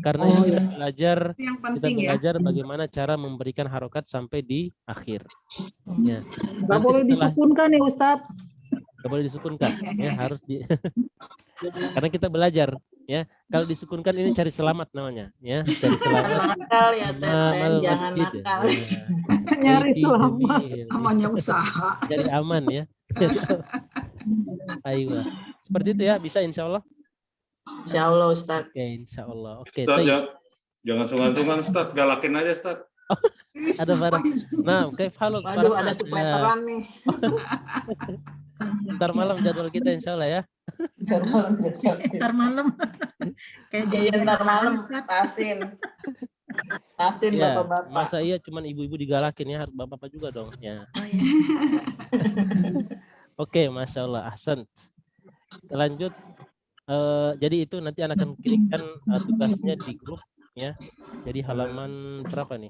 Karena Oh, ini kita iya. belajar Itu yang kita penting ya. belajar bagaimana cara memberikan harokat sampai di akhir. Ya. Nggak Nanti boleh setelah disukunkan ya Ustadz. nggak boleh disukunkan ya, harus di karena kita belajar ya. Kalau disukunkan ini cari selamat namanya ya, cari selamat. Nakal ya, Teteh. Amamal Jangan masjid. nakal. Ya. Nyari Baiti selamat. jamil. Namanya usaha. Jadi aman ya. Ayo, seperti itu ya, bisa insya Allah. Insya Allah Ustadz. Oke, insya Allah. Oke, Ustadz, Tayyib. jangan sungkan-sungkan Ustadz, galakin aja Ustadz. Ada barang. Nah, kayak follow. Waduh, ada subletteran nih. Ntar malam jadwal kita insya Allah ya. Ntar malam jadwal. Ntar malam. Kayak Iya, ntar malam Ustadz. tasin Ya, bapak-bapak. masa iya cuman ibu-ibu digalakin ya, harus bapak-bapak juga dong ya. Oh, iya. Oke, Masya Allah, ahsan. Lanjut. Jadi itu nanti akan kirimkan tugasnya di grup ya. Jadi halaman berapa nih?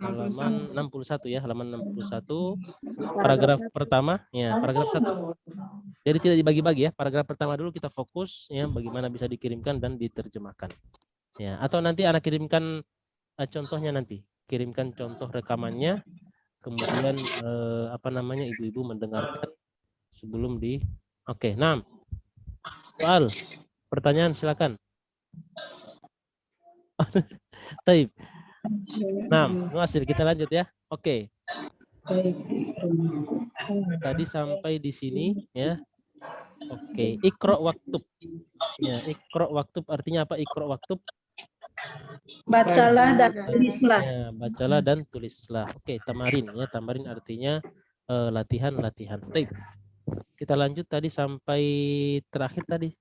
Halaman 61 ya, halaman 61 paragraf pertama ya, paragraf 1. Jadi tidak dibagi-bagi ya, paragraf pertama dulu kita fokus ya bagaimana bisa dikirimkan dan diterjemahkan. Ya, atau nanti anak kirimkan contohnya nanti. Kirimkan contoh rekamannya, kemudian apa namanya ibu-ibu mendengarkan sebelum di Oke, 6. Soal, pertanyaan silakan. Taib. Nah, Nuasil, kita lanjut ya. Oke. Tadi sampai di sini ya. Oke, ikro waktub. Ya, ikro waktub artinya apa? Ikro waktub. Bacalah dan tulislah. Ya, bacalah dan tulislah. Oke, tamarin ya. Tamarin artinya latihan-latihan. Baik. Kita lanjut tadi sampai terakhir tadi.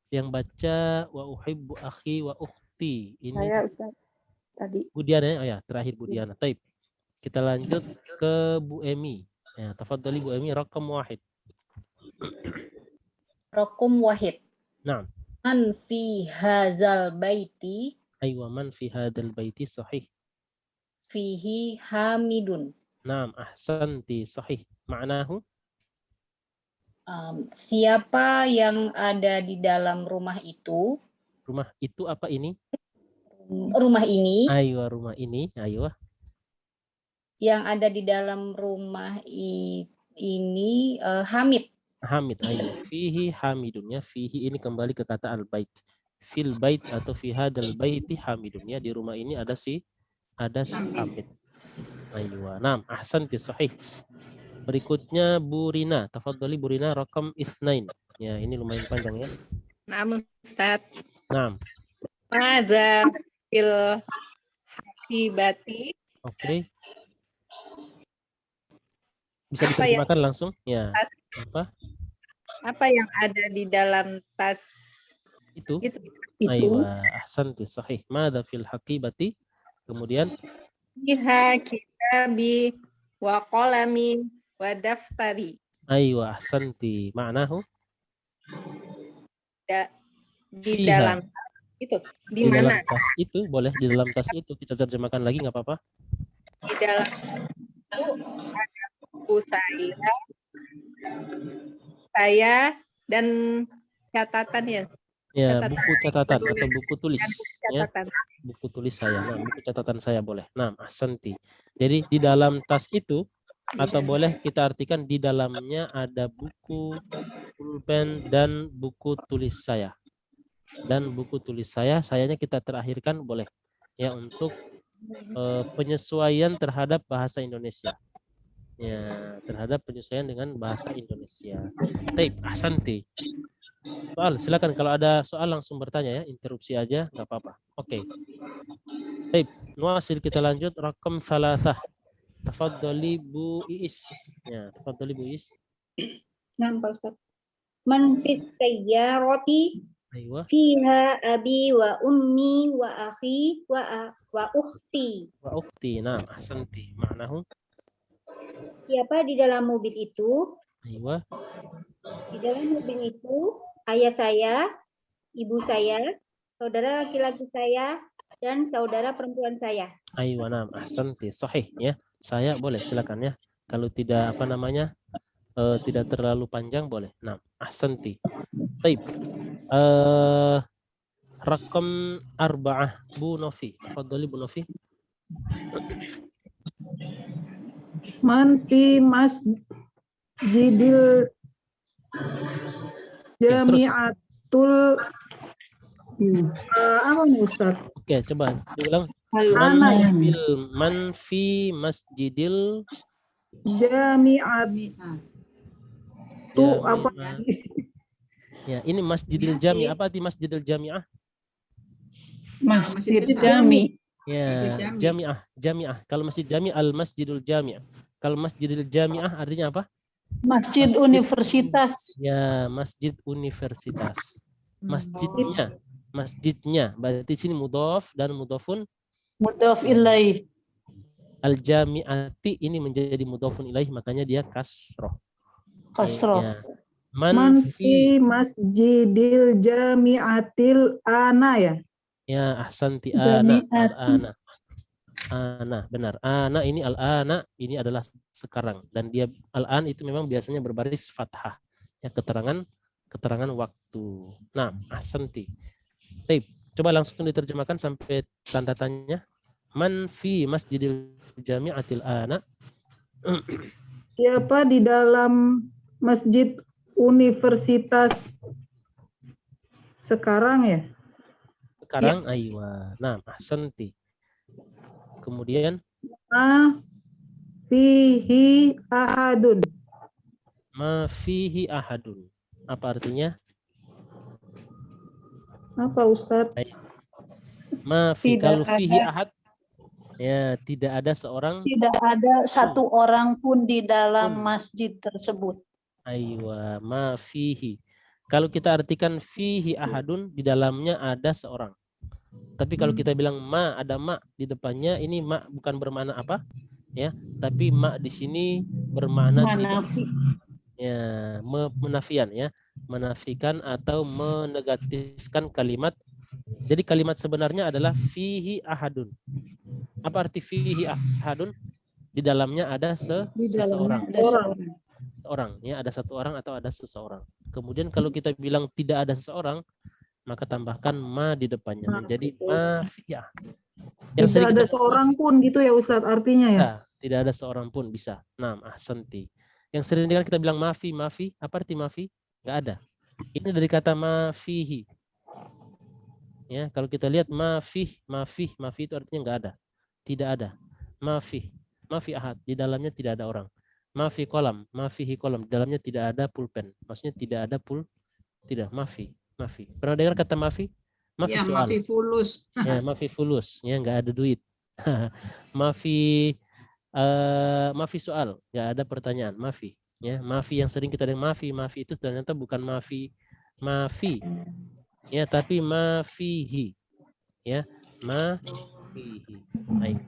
Yang baca wa uhibbu akhi wa ukhti. Ini Saya Ustaz tadi. Bu Diana ya. Oh ya, terakhir Bu Diana. Baik. Kita lanjut ke Bu Emi. Ya, tafadhali Bu Emi, rakam wahid. Rokum wahid. Naam. Man fi hazal baiti Aywa man fi hadzal baiti sahih. fihi hamidun. Naam, ahsanti sahih. Ma'nahu? Siapa yang ada di dalam rumah itu? Rumah itu apa ini? Rumah ini. Aywa, rumah ini. Aywa. Yang ada di dalam rumah ini Hamid. Hamid, aywa. Fihi hamidun ya. Fihi ini kembali ke kata al-bait. Fil bait atau fi hadzal baiti hamidun ya. Di rumah ini ada si Hamid. Aywa. Naam, ahsanti sahih. Berikutnya Bu Rina. Tafadhali Bu Rina, rakam isnain. Ya, ini lumayan panjang ya. Naam Ustaz. Naam. Madza fil hakibati. Oke. Bisa diterjemahkan langsung? Ya. Apa? Apa yang ada di dalam tas Itu. itu? Aywa, ahsanti sahih. Madza fil hakibati. Kemudian Fiha kitabi wa qalami wa daftari. aywa, ahsanti. Ma'nahu? Di Fiha. dalam tas itu. Di Di dalam mana? tas itu, boleh di dalam tas itu. Kita terjemahkan lagi nggak apa-apa. Di dalam itu ada buku saya dan catatan ya. Ya, Catatan. buku catatan atau buku tulis. Dan buku Ya, catatan. buku tulis saya. Nah, buku catatan saya boleh. Nah, ahsanti. Jadi di dalam tas itu atau boleh kita artikan di dalamnya ada buku, pulpen dan buku tulis saya. Dan buku tulis sayanya kita terakhirkan boleh ya untuk penyesuaian terhadap bahasa Indonesia. Ya, terhadap penyesuaian dengan bahasa Indonesia. Baik, ahsanti. Soal, silakan kalau ada soal langsung bertanya ya, interupsi aja nggak apa-apa. Oke. Baik, nuasil kita lanjut rakam salasah. Tafadhali Bu Iis. Ya, tafadhali Bu Iis. Nah, Pak Ustaz. Man fis sayyarati Aywa. fiha abi wa ummi wa akhi wa ukhti. Wa ukhti. Nah, ahsanti. Ma'nahu? Siapa di dalam mobil itu? Aywa. Di dalam mobil itu ayah saya, ibu saya, saudara laki-laki saya, dan saudara perempuan saya. Aywa, nah, ahsanti. Sahih ya. Saya boleh silakan ya. Kalau tidak apa namanya? Tidak terlalu panjang boleh. Nah, ahsanti. Baik. Rakam arba'ah Bu Novi. Tafadhali Bu Novi. Man fi masjidil jami'atul apa nih Ustaz? Oke, coba diulang. Ana. Man fi masjidil Jami'at. Itu apa? Ya, ini Masjidil Jami. Apa arti Masjidil Jami'ah? Masjid Jami. Ya, Jami'ah. Kalau Masjid Jami, Al-Masjidul Jami'ah. Kalau Masjidil Jami'ah artinya apa? Masjid Universitas. Ya, Masjid Universitas. Masjidnya. Berarti sini mudhaf dan mudhafun Mudhaf ilaih. Al-Jami'ati ini menjadi mudhafun ilaih, makanya dia kasroh. Kasroh. Ya. Man fi masjidil jami'atil ana ya. Ya, ahsanti. Jami'ati. Ana, benar. Ana ini al-ana, ini adalah sekarang. Dan dia al-an itu memang biasanya berbaris fathah. Ya, keterangan waktu. Nah, ahsanti. Baik, coba langsung diterjemahkan sampai tanda tanya. Man fi masjidil jami'atil ana. Siapa di dalam masjid universitas sekarang ya? Sekarang, aywa. Nah, ahsanti. Kemudian fihi ahadun. Ma fihi ahadun. Apa artinya? Apa Ustadz? Ma fi, Tidak kalau fihi ada. ahad, ya tidak ada seorang. Tidak ada satu orang pun di dalam Pun. masjid tersebut. Aywa, ma fihi. Kalau kita artikan fihi ahadun, di dalamnya ada seorang. Tapi kalau kita bilang ma, ada ma di depannya, ini ma bukan bermakna apa? Ya, tapi ma di sini bermakna tidak. Manafi. Ya, menafian ya, menafikan atau menegatifkan kalimat. Jadi kalimat sebenarnya adalah fihi ahadun. Apa arti fihi ahadun? Di dalamnya ada seseorang. Ada seorang. Seorang, ya, ada satu orang atau ada seseorang. Kemudian kalau kita bilang tidak ada seseorang, maka tambahkan ma di depannya menjadi ma fihi ahadun. Yang Tidak ada seorang pun gitu ya Ustadz artinya ya? Tidak ada seorang pun bisa. Nah, ahsanti. Yang sering dengan kita bilang mafi, apa arti mafi? Nggak ada. Ini dari kata mafihi. Ya, kalau kita lihat mafi itu artinya nggak ada. Tidak ada. Mafi ahad, di dalamnya tidak ada orang. Mafi kolam, mafihi kolam, di dalamnya tidak ada pulpen. Maksudnya tidak ada tidak, mafi. Pernah dengar kata mafi? Mafi Ya, soal. mafi fulus. Ya, mafi fulus, ya nggak ada duit. mafi soal, nggak ada pertanyaan, mafi. Ya, mafi yang sering kita dengar mafi itu ternyata bukan mafi, ya, tapi mafihi, ya, mafihi. Baik.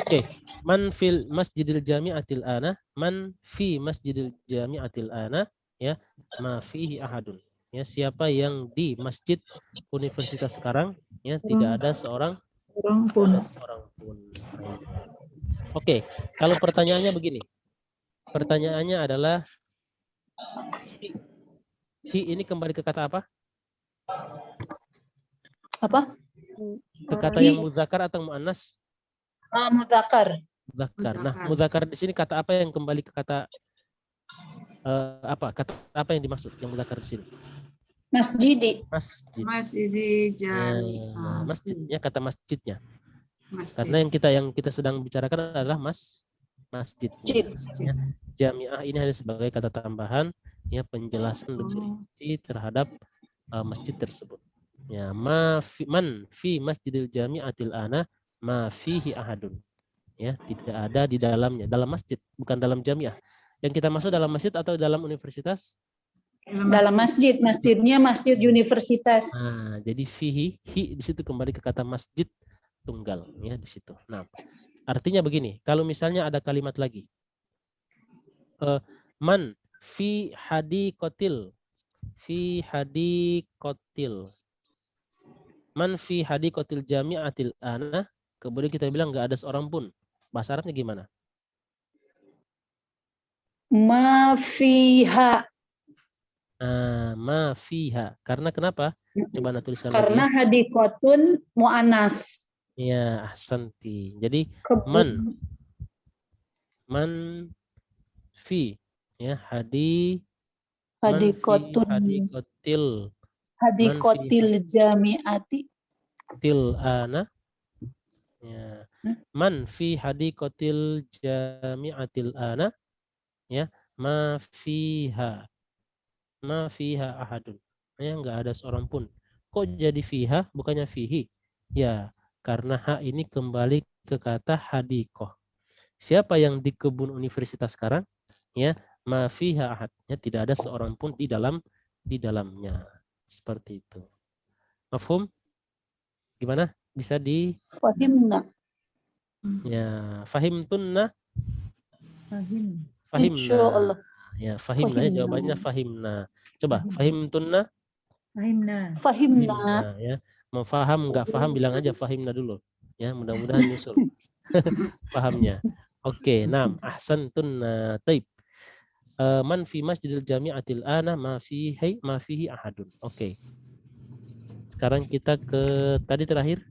Oke, man fil masjidil jami'atil ana, man fi masjidil jami'atil ana, ya, mafihi ahadun. Ya, siapa yang di masjid universitas sekarang, ya, tidak ada seorang pun. Oke, kalau pertanyaannya begini. Pertanyaannya adalah hi ini kembali ke kata apa? Apa? Ke kata yang muzakkar atau muannas? Muzakkar. Muzakkar. Nah, muzakkar di sini kata apa yang kembali ke kata apa? Kata apa yang dimaksud yang muzakkar di sini? Masjidi. Masjidi jami'ah. Masjidnya, kata masjidnya. Masjid. Karena yang kita sedang bicarakan adalah masjid. Ya. Jami'ah ini hanya sebagai kata tambahan, ya, penjelasan lebih rinci terhadap masjid tersebut. Ya, man fi masjidil jami'atil ana ma fihi ahadun. Ya, tidak ada di dalamnya, dalam masjid, bukan dalam jami'ah. Yang kita maksud dalam masjid atau dalam universitas? Dalam masjid, masjidnya masjid universitas. Nah, jadi fihi, hi di situ kembali ke kata masjid tunggal, ya, di situ. Nah, artinya begini, kalau misalnya ada kalimat lagi, man fi hadikotil, man fi hadikotil jami'atil ana, kemudian kita bilang nggak ada seorang pun, bahasa Arabnya gimana? Ma fiha. Ma fiha. Karena kenapa? Coba Anda tuliskan Karena lagi. hadikotun mu'anas. Ya, ahsanti. Jadi man fi, ya, hadikotil jami'ati til ana, ya, man fi hadikotil jami'atil ana, ya, ma fiha ahadun, ya, nggak ada seorang pun. Kok jadi fiha bukannya fihi? Ya, karena ha ini kembali ke kata hadikoh. Siapa yang di kebun universitas sekarang, ya, ma fiha ahad, ya, tidak ada seorang pun di dalamnya. Seperti itu. Mafhum? Gimana? Bisa di fahimna. Ya, fahimtunna? Fahimna. Insyaallah. Ya, fahimna, ya, jawabannya fahimna. Coba, fahimtunna? Fahimna. Ya, mau faham nggak faham bilang aja fahimna dulu. Ya, mudah-mudahan nyusul pahamnya. Oke, nam, ahsantunna. Taib. Man fi masjidil jami'atil ana ma fihi ahadun. Oke. Sekarang kita ke tadi terakhir.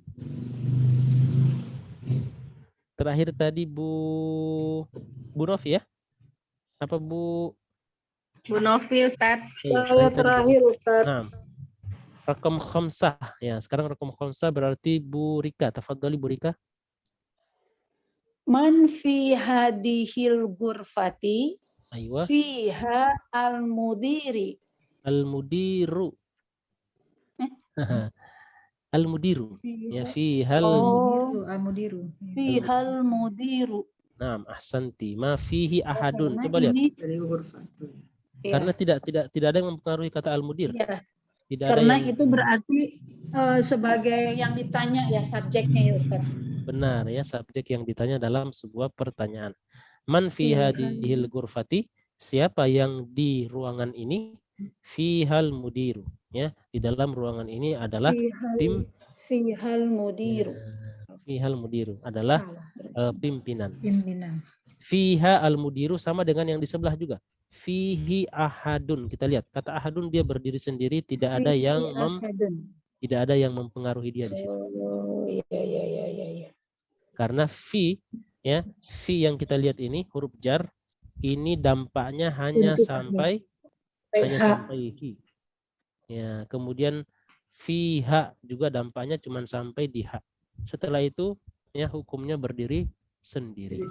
Terakhir tadi Bu Novi ya? Apa Bu Novi, Ustaz? Saya terakhir Ustaz. Nah, Rakom khamsah. Ya, sekarang rakom khamsah berarti Bu Rika. Tafadhali Bu Rika. Man fi hadihil ghurfati. Aywa. Fiha al-mudiri. Al-mudiru. Al-mudiru. Ya, fihal. Al-mudiru, al-mudiru. Fihal mudiru. Naam, ahsanti. Ma fihi ahadun. Karena Coba lihat. ini Karena tidak ada yang mempengaruhi kata al-mudir. iya. Tidak ada Karena yang itu berarti sebagai yang ditanya ya subjeknya ya Ustaz. benar ya, subjek yang ditanya dalam sebuah pertanyaan. Man fi hadhil ghurfati, siapa yang di ruangan ini? Fihal mudiru, ya, di dalam ruangan ini adalah Fihal mudiru. Fihal mudiru adalah pimpinan. Pimpinan. Fiha al mudiru sama dengan yang di sebelah juga. Fihi ahadun. Kita lihat kata ahadun dia berdiri sendiri, tidak ada yang tidak ada yang mempengaruhi dia di situ. Oh, iya. Karena fi ya, fi yang kita lihat ini huruf jar ini dampaknya hanya sampai hi. Ya, kemudian fiha juga dampaknya cuma sampai di ha. Setelah itu ya hukumnya berdiri sendiri.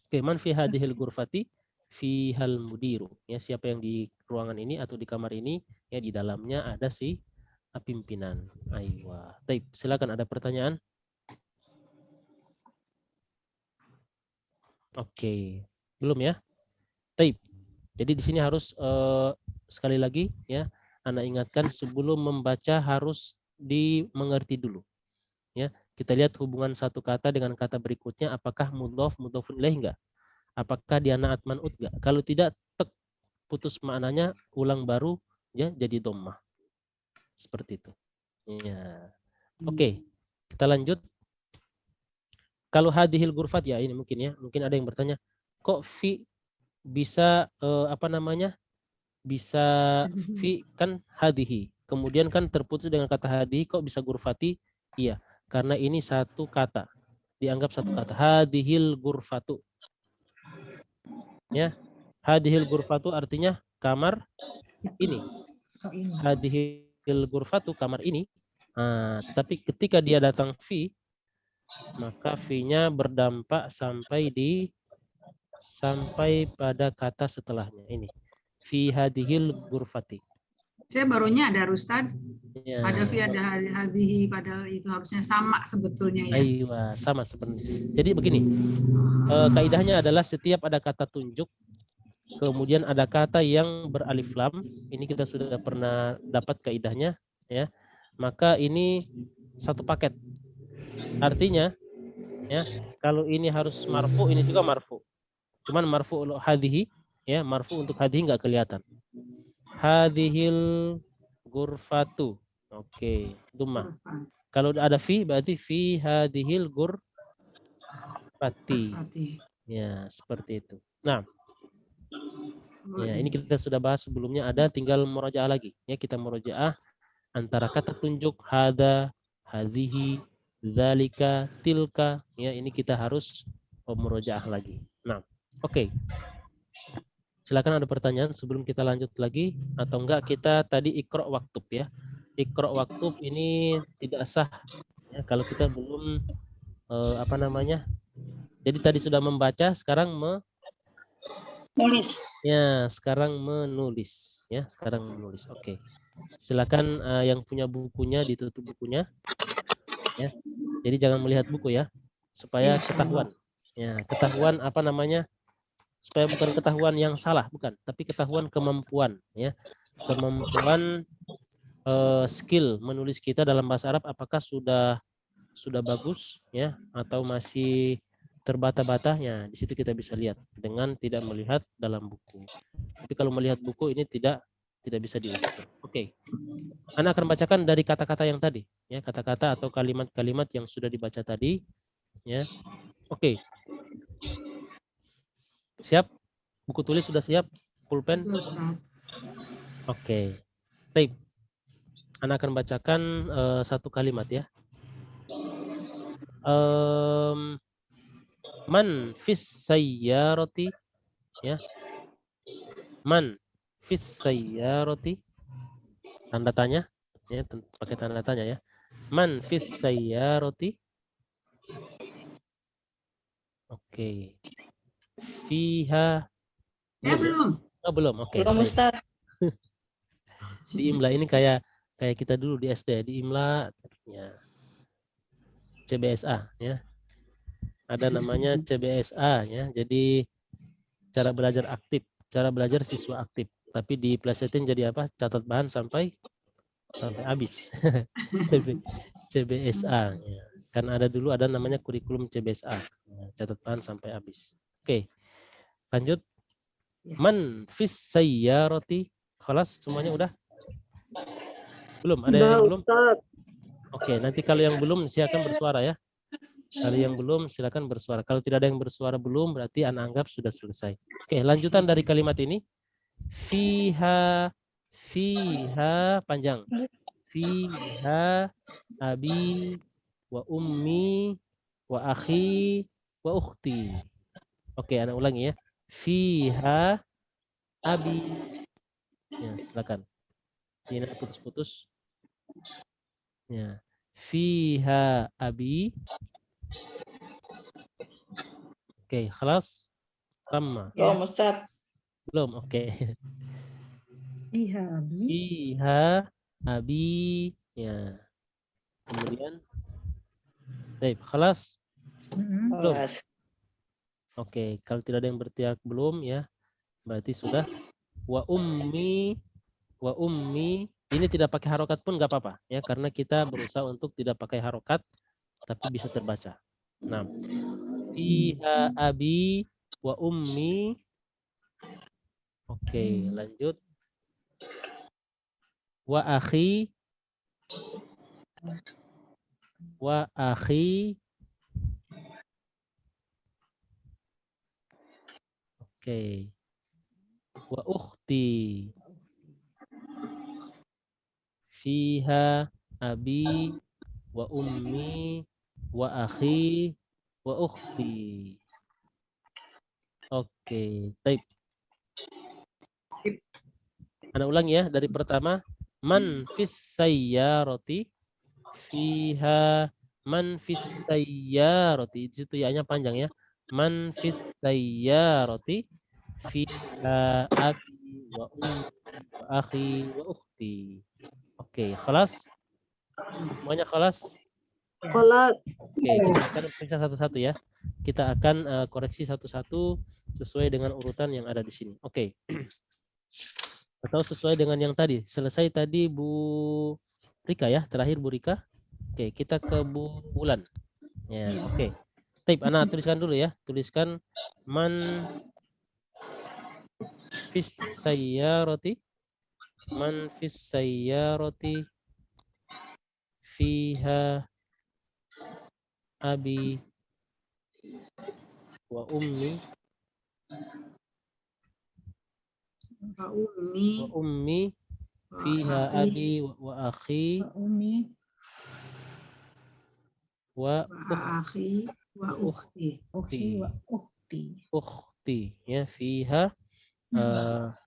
Oke, man fi hadhil ghurfati fihal mudiru. Ya, siapa yang di ruangan ini atau di kamar ini, ya di dalamnya ada si pimpinan. Aywa. Baik, silakan ada pertanyaan? Oke. Belum ya? Baik. Jadi di sini harus sekali lagi ya, Anda ingatkan sebelum membaca harus dimengerti dulu. Ya, kita lihat hubungan satu kata dengan kata berikutnya, apakah mudhof mudhofun ilaih enggak? Apakah dia naat man'ut enggak? Kalau tidak, putus maknanya, ulang baru ya jadi dhammah. Seperti itu. Ya. Oke, kita lanjut. Kalau hadhil ghurfat ya ini mungkin ya, mungkin ada yang bertanya, kok fi bisa bisa fi kan hadhihi. Kemudian kan terputus dengan kata hadhihi, kok bisa ghurfati? Iya, karena ini satu kata. Dianggap satu kata. Hadhil ghurfatu. Ya. Hadhil ghurfatu artinya kamar ini. Hadhil ghurfatu kamar ini. Nah, tetapi ketika dia datang fi, maka fi-nya berdampak sampai pada kata setelahnya ini. Fi hadhil ghurfati. Saya barunya ada Ustaz. Ya. Ada fi ada hadhihi, padahal itu harusnya sama sebetulnya ya. Aywa, sama sebenarnya. Jadi begini. Kaidahnya adalah setiap ada kata tunjuk, kemudian ada kata yang beralif lam. Ini kita sudah pernah dapat kaidahnya ya. Maka ini satu paket. Artinya ya, kalau ini harus marfu, ini juga marfu. Cuman marfu hadhihi ya, marfu untuk hadhihi enggak kelihatan. Hadhil ghurfatu. Oke, dhammah. Kalau ada fi berarti fi hadhil ghurfati. Ya, seperti itu. Nah, ya ini kita sudah bahas sebelumnya, ada tinggal murajaah lagi. Ya, kita murajaah antara kata tunjuk hada, hadhihi, zalika, tilka, ya ini kita harus murajaah lagi. Nah, oke. Silakan ada pertanyaan sebelum kita lanjut lagi, atau enggak kita tadi iqra waktub ya. Iqra waktub ini tidak sah ya, kalau kita belum jadi tadi sudah membaca, sekarang Nulis. ya, sekarang menulis ya, sekarang menulis. Oke. Silakan yang punya bukunya ditutup bukunya. Ya. Jadi jangan melihat buku ya, supaya ketahuan. Ya, ketahuan supaya bukan ketahuan yang salah, bukan, tapi ketahuan kemampuan ya. Kemampuan skill menulis kita dalam bahasa Arab apakah sudah bagus ya atau masih terbata-bata ya. Di situ kita bisa lihat dengan tidak melihat dalam buku. Tapi kalau melihat buku ini tidak bisa diukur. Oke. Anda akan bacakan dari kata-kata yang tadi ya, kata-kata atau kalimat-kalimat yang sudah dibaca tadi ya. Oke. Siap? Buku tulis sudah siap? Pulpen? Oke. Baik. Anda akan bacakan satu kalimat ya. Man fis sayyarati ya. Man fis sayyarati, tanda tanya ya, pakai tanda tanya ya. Man fis sayyarati. Oke. Fiha. Belum. Oh, belum. Oke. Belum, Ustaz. Di imla ini kayak kita dulu di SD, di imla ya. CBSA ya. Ada namanya CBSA ya. Jadi cara belajar aktif, cara belajar siswa aktif. Tapi diplesetin jadi apa? Catat bahan sampai habis. CBSA ya. Karena dulu ada namanya kurikulum CBSA. Ya, catat bahan sampai habis. Oke. Lanjut. Man fis sayyarati. Khalas semuanya udah? Belum? Ada yang belum? Oke, nanti kalau yang belum silakan bersuara ya. Kalau yang belum silakan bersuara. Kalau tidak ada yang bersuara belum berarti Anda anggap sudah selesai. Oke, lanjutan dari kalimat ini. Fiha panjang. Fiha abi wa ummi wa akhi wa ukhti. Oke, Anda ulangi ya. Fiha abi. Ya, silakan. Ini putus-putus. Ya. Fiha abi. Oke, khalas. Tamma. Belum, Ustaz. Belum, oke. Fiha abi. Fiha abi. Ya. Kemudian. Baik, khalas. Belum. Oke, kalau tidak ada yang berteriak belum ya, berarti sudah. Wa ummi. Ini tidak pakai harokat pun nggak apa-apa ya, karena kita berusaha untuk tidak pakai harokat, tapi bisa terbaca. Nah, fiha abi wa ummi. Oke, lanjut. Wa akhi. Oke. Wa ukhti. Fiha abi wa ummi wa akhi wa ukhti. Oke, baik. Anda ulangi ya dari pertama. Man fis sayyarati. Fiha man fis sayyarati. Di situ ya-nya panjang ya. Man fis sayyarati. Fiha abi wa ummi wa akhi wa ukhti. Oke, khalas? Semuanya khalas? Khalas. Oke, kita akan periksa satu-satu ya. Kita akan koreksi satu-satu sesuai dengan urutan yang ada di sini. Oke. Atau sesuai dengan yang tadi. Selesai tadi Bu Rika ya, terakhir Bu Rika. Oke, kita ke Bu Bulan. Ya, oke. Tape, Ana tuliskan dulu ya. Tuliskan man fis sayyarati. Man fis sayyarati fiha abi wa ummi fiha abi wa akhi wa ukhti ya, fiha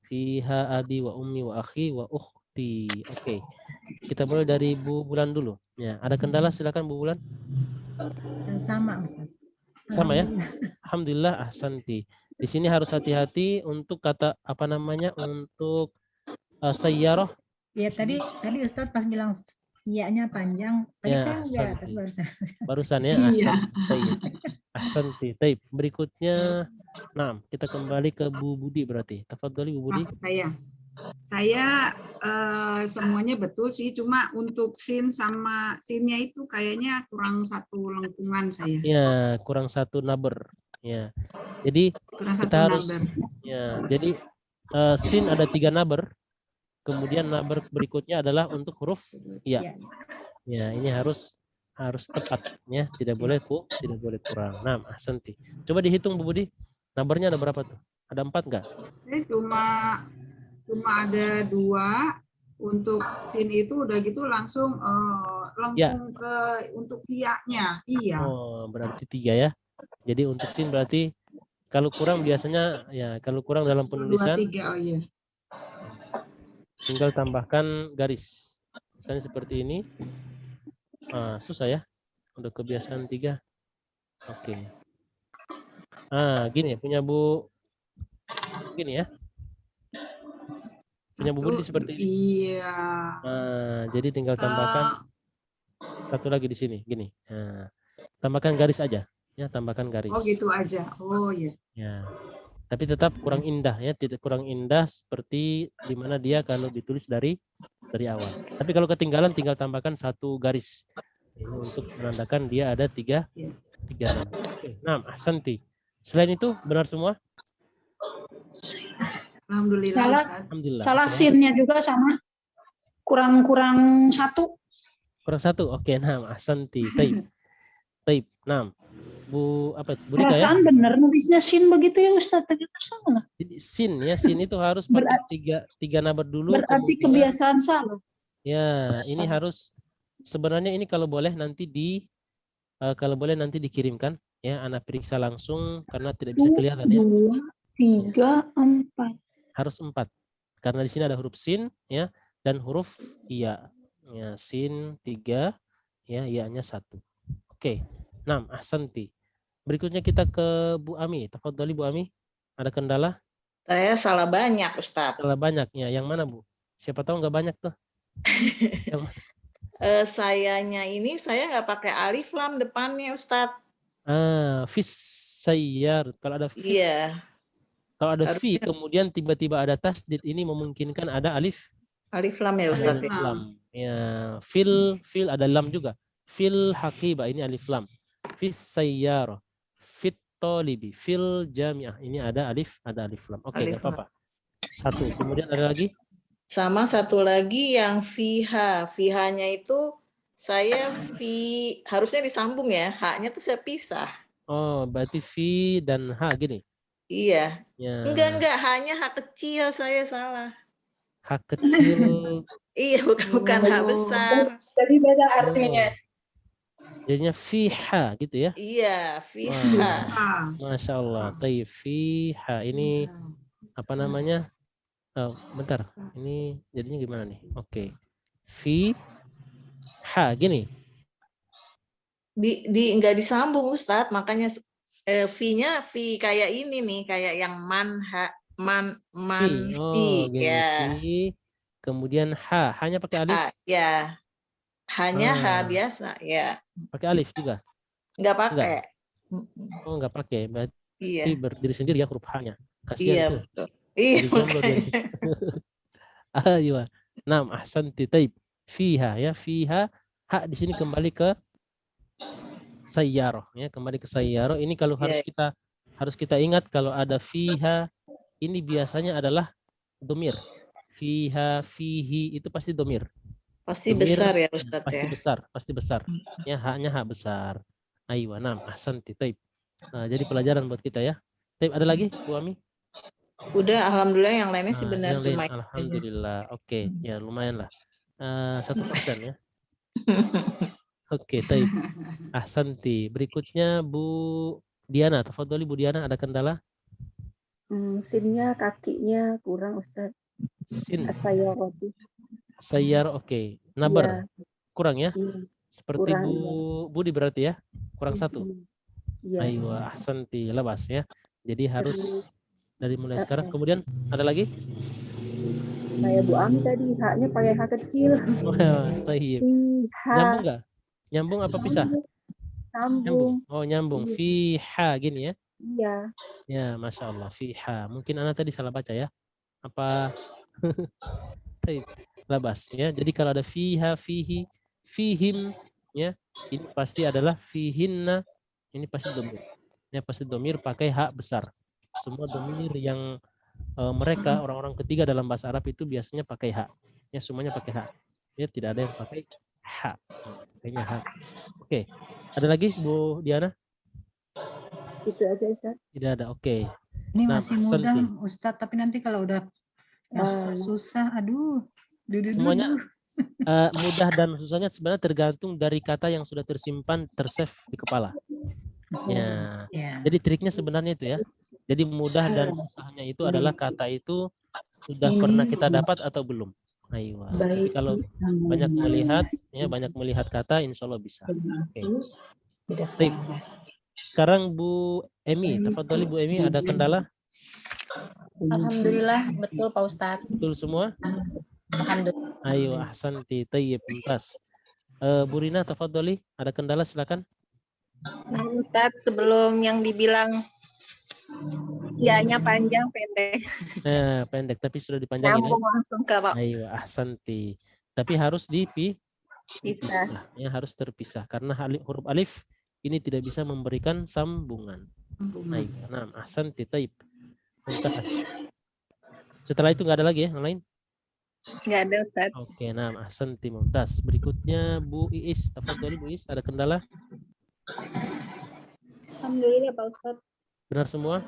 fiha abi wa ummi wa akhi wa ukhti. Oke. Kita mulai dari Bu Bulan dulu. Ya, ada kendala silakan Bu Bulan. Sama, Ustaz. Sama ya? Alhamdulillah, ahsanti. Di sini harus hati-hati untuk kata apa namanya, untuk sayyarah. Ya, tadi Ustaz pas bilang iya-nya panjang. Tadi ya, saya enggak barusan ya. Ahsanti. Taib. Berikutnya, nah, kita kembali ke Bu Budi berarti. Tafadhali Bu Budi. Saya semuanya betul sih, cuma untuk sin sama sinnya itu kayaknya kurang satu lengkungan saya. Ya, kurang satu naber. Ya, jadi kita harus ya. Jadi sin ada 3 naber, kemudian naber berikutnya adalah untuk huruf ya. Ya, ini harus tepat ya, tidak boleh kurang. Nah, ahsanti. Coba dihitung Bu Budi, nabernya ada berapa tuh? Ada 4 enggak? Saya cuma ada 2 untuk sin itu, udah gitu langsung lengkung ke untuk iya-nya. Iya. Oh, berarti 3 ya. Jadi untuk sin berarti kalau kurang biasanya ya, kalau kurang dalam penulisan 2, 3, oh iya. Tinggal tambahkan garis. Misalnya seperti ini. Susah ya. Udah kebiasaan 3. Oke. Gini ya, punya Bu gini ya. Punya Bu Budi seperti ini. Iya. Jadi tinggal tambahkan satu lagi di sini, gini. Tambahkan garis aja, ya tambahkan garis. Oh gitu aja. Oh iya. Ya. Tapi tetap kurang indah ya, tidak kurang indah seperti dimana dia kalau ditulis dari awal. Tapi kalau ketinggalan tinggal tambahkan satu garis. Ini untuk menandakan dia ada tiga nama. Oke, nah, ahsanti. Selain itu benar semua? Alhamdulillah. Alhamdulillah. Salah sinnya juga sama. Kurang satu. Kurang satu. Oke, nah, ahsanti. Taib. Nah, Bu Rika ya? Perasaan benar nulisnya sin begitu ya Ustaz, ternyata salah. Jadi sin itu harus pakai tiga nabar dulu. Berarti kebiasaan salah. Ya, ini harus sebenarnya ini kalau boleh nanti dikirimkan ya, anak periksa langsung karena tidak bisa kelihatan ya. 2, 3, 4. Harus 4. Karena di sini ada huruf sin ya dan huruf iya. Ya, sin 3 ya, iya-nya 1. Oke. 6, ahsanti. Berikutnya kita ke Bu Ami. Tafadhali Bu Ami. Ada kendala? Saya salah banyak, Ustadz. Salah banyak ya. Yang mana, Bu? Siapa tahu nggak banyak tuh. Sayanya ini saya nggak pakai alif lam depannya, Ustadz. Fis sayyar. Kalau ada fis. Iya. Kalau ada fi kemudian tiba-tiba ada tasdid, ini memungkinkan ada alif lam ya, Ustadz. Alif lam. Ya, fil ada lam juga. Fil haqibah ini alif lam. Fis sayyar. Fit tolibi. Fil jami'ah. Ini ada alif lam. Oke, nggak apa-apa. Satu. Kemudian ada lagi? Sama satu lagi yang fiha. Fiha-nya itu saya harusnya disambung ya. H-nya tuh saya pisah. Oh, berarti fi dan H gini. Iya. Ya. Enggak. H-nya H kecil, saya salah. H kecil. Iya, bukan H besar. Jadi beda artinya. Jadinya fiha gitu ya? Iya, fiha. Masya Allah. Tayyib, fiha. Ini apa namanya? Bentar. Ini jadinya gimana nih? Oke. Fiha gini. Enggak disambung, Ustadz. Makanya fi-nya fi kayak ini nih, kayak yang man fi ya. Fi. Kemudian H. Hanya pakai alif? Ya. Hanya H biasa ya. Pakai alif juga? Enggak pakai. Oh, enggak pakai. Berarti berdiri sendiri ya huruf H-nya. Kasihan iya, tuh. Betul. Iya, Ayo. Naam, ahsanti. Taib. Fiha ya, fiha. H di sini kembali ke sayyarah ya, kembali ke sayyarah. Ini kalau harus kita ingat kalau ada fiha ini biasanya adalah domir. Fiha, fihi itu pasti domir. Pasti domir, besar ya Ustadz ya. Pasti besar. Ya, H-nya H besar. Aywa, naam, ahsanti. Taib. Nah, jadi pelajaran buat kita ya. Taib, ada lagi Bu Ami? Udah, alhamdulillah yang lainnya sih benar cuma. Alhamdulillah. Oke, ya lumayan lah. 1% ya. Oke, taib. Ahsanti. Berikutnya Bu Diana. Tafadholi Bu Diana, ada kendala? Sinnya kakinya kurang, Ustaz. Sin. Sayyar, oke. Nabar. Kurang ya? Seperti kurang, Budi berarti ya? Kurang satu. Iya. Aywa, ahsanti. Labas ya. Jadi harus dari mulai sekarang. Kemudian ada lagi? Kayak Bu Ami tadi, H-nya pakai H kecil. Stahib. Nyambung nggak? Nyambung apa pisah? Nyambung. Oh, nyambung. Fiha gini ya? Iya. Ya, Masya Allah. Fiha. Mungkin anak tadi salah baca ya? Apa? Labas ya. Jadi kalau ada fiha, fihi, fihim ya, ini pasti adalah fihinna. Ini pasti domir. Ya, pasti domir pakai H besar. Semua domir yang mereka orang-orang ketiga dalam bahasa Arab itu biasanya pakai H. Ya, semuanya pakai H. Ya, tidak ada yang pakai H. Kayaknya H. Oke. Ada lagi Bu Diana? Itu aja, Ustaz. Tidak ada. Oke. Ini masih mudah, Ustadz, tapi nanti kalau udah susah, aduh. Semuanya mudah dan susahnya sebenarnya tergantung dari kata yang sudah tersimpan, tersave di kepala. Ya. Jadi triknya sebenarnya itu ya. Jadi mudah dan susahnya itu adalah kata itu sudah pernah kita dapat atau belum. Ayo. Jadi kalau banyak melihat kata, insya Allah bisa. Oke. Sekarang Bu Emi, tafadhali Bu Emi, ada kendala? Alhamdulillah betul Pak Ustadz. Betul semua? Alhamdulillah. Ayo, ahsanti, tayyib, mumtaz. Bu Rina, tafadhali, ada kendala silakan. Nah, Ustadz, sebelum yang dibilang ya-nya panjang pendek. Pendek, tapi sudah dipanjangin ya. Nyambung langsung ke Pak. Ayo, ahsanti. Tapi harus Bisa. dipisah, ya harus terpisah karena huruf alif ini tidak bisa memberikan sambungan. Baik, nah, ahsanti, tayyib. Mumtaz. Setelah itu nggak ada lagi ya yang lain? Nggak ada Ustadz. Oke, nah, ahsanti, mumtaz. Berikutnya Bu Iis, tafadhali Bu Iis, ada kendala? Alhamdulillah Pak Ustadz. Benar semua?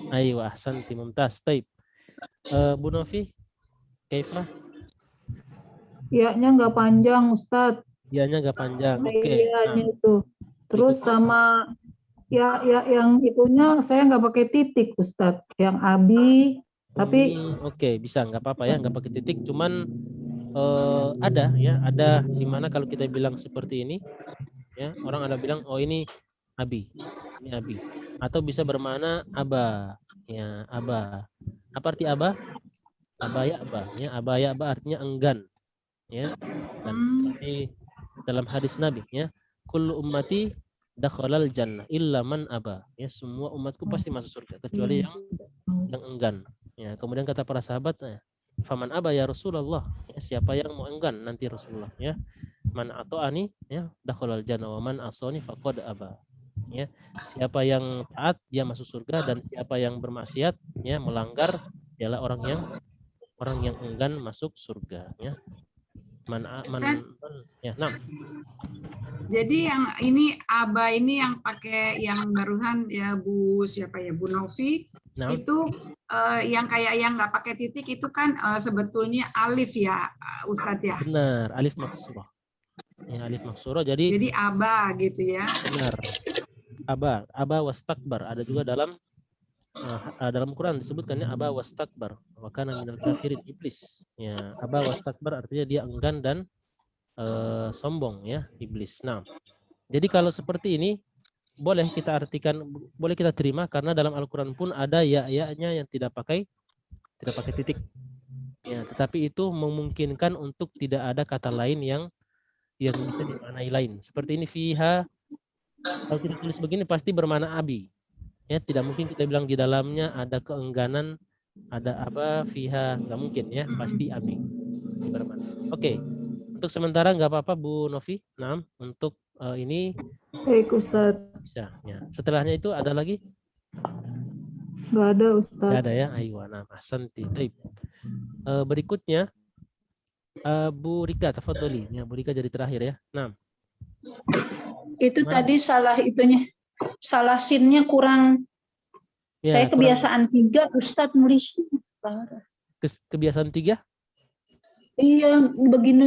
Ayo, ahsanti, mumtaz, tayyib. Bu Novi, kaifa? Ya-nya nggak panjang, Ustadz. Ya-nya nggak panjang. Oke. Ya-nya itu. Terus sama ya yang itunya saya nggak pakai titik, Ustadz. Yang abi, tapi Oke, bisa, nggak apa-apa ya, nggak pakai titik. Cuman ada ya, ada dimana kalau kita bilang seperti ini, ya orang ada bilang, oh ini abi, ini abi. Atau bisa bermakna aba, ya aba. Apa arti aba? Abaya aba, ya abaya aba artinya enggan. Ya, dan seperti dalam hadis Nabi ya, kullu ummati dakhalal jannah illa man aba, ya semua umatku pasti masuk surga kecuali yang enggan. Ya, kemudian kata para sahabat, faman aba ya Rasulullah, ya, siapa yang mau enggan nanti Rasulullah, ya man ata'ani ya dakhalal jannah wa man asani faqad aba, ya siapa yang taat dia masuk surga dan siapa yang bermaksiat ya melanggar ialah orang yang enggan masuk surga, ya. Ya, nah. Jadi yang ini aba ini yang pakai yang barusan ya Bu siapa ya Bu Novi itu yang kayak yang nggak pakai titik itu kan sebetulnya alif ya Ustadz ya. Benar, alif maksurah. Ya, alif maksurah jadi aba gitu ya. Benar. Aba wastakbar ada juga dalam Quran disebutkannya aba wastakbar wa kana minal kafirin, iblis. Ya, aba wastakbar artinya dia enggan dan sombong ya, iblis. Nah, jadi kalau seperti ini boleh kita artikan, boleh kita terima karena dalam Al-Qur'an pun ada ya-nya yang tidak pakai titik. Ya, tetapi itu memungkinkan untuk tidak ada kata lain yang bisa dimaknai lain. Seperti ini fiha, kalau kita tulis begini pasti bermakna abi. Ya, tidak mungkin kita bilang di dalamnya ada keengganan, ada apa fiha, nggak mungkin ya, pasti abi. Oke, untuk sementara nggak apa-apa Bu Novi. Nah, untuk ini baik Ustadz. Bisa ya. Setelahnya itu ada lagi? Nggak ada Ustadz. Nggak ada ya. Ayo, nah, ahsanti. Berikutnya Bu Rika, tafadholi. Ya, Bu Rika jadi terakhir ya. Nah. Itu tadi salah itunya. Salah sinnya kurang. Ya, saya kebiasaan kurang. 3 Ustadz nulisnya. Kebiasaan 3? Iya,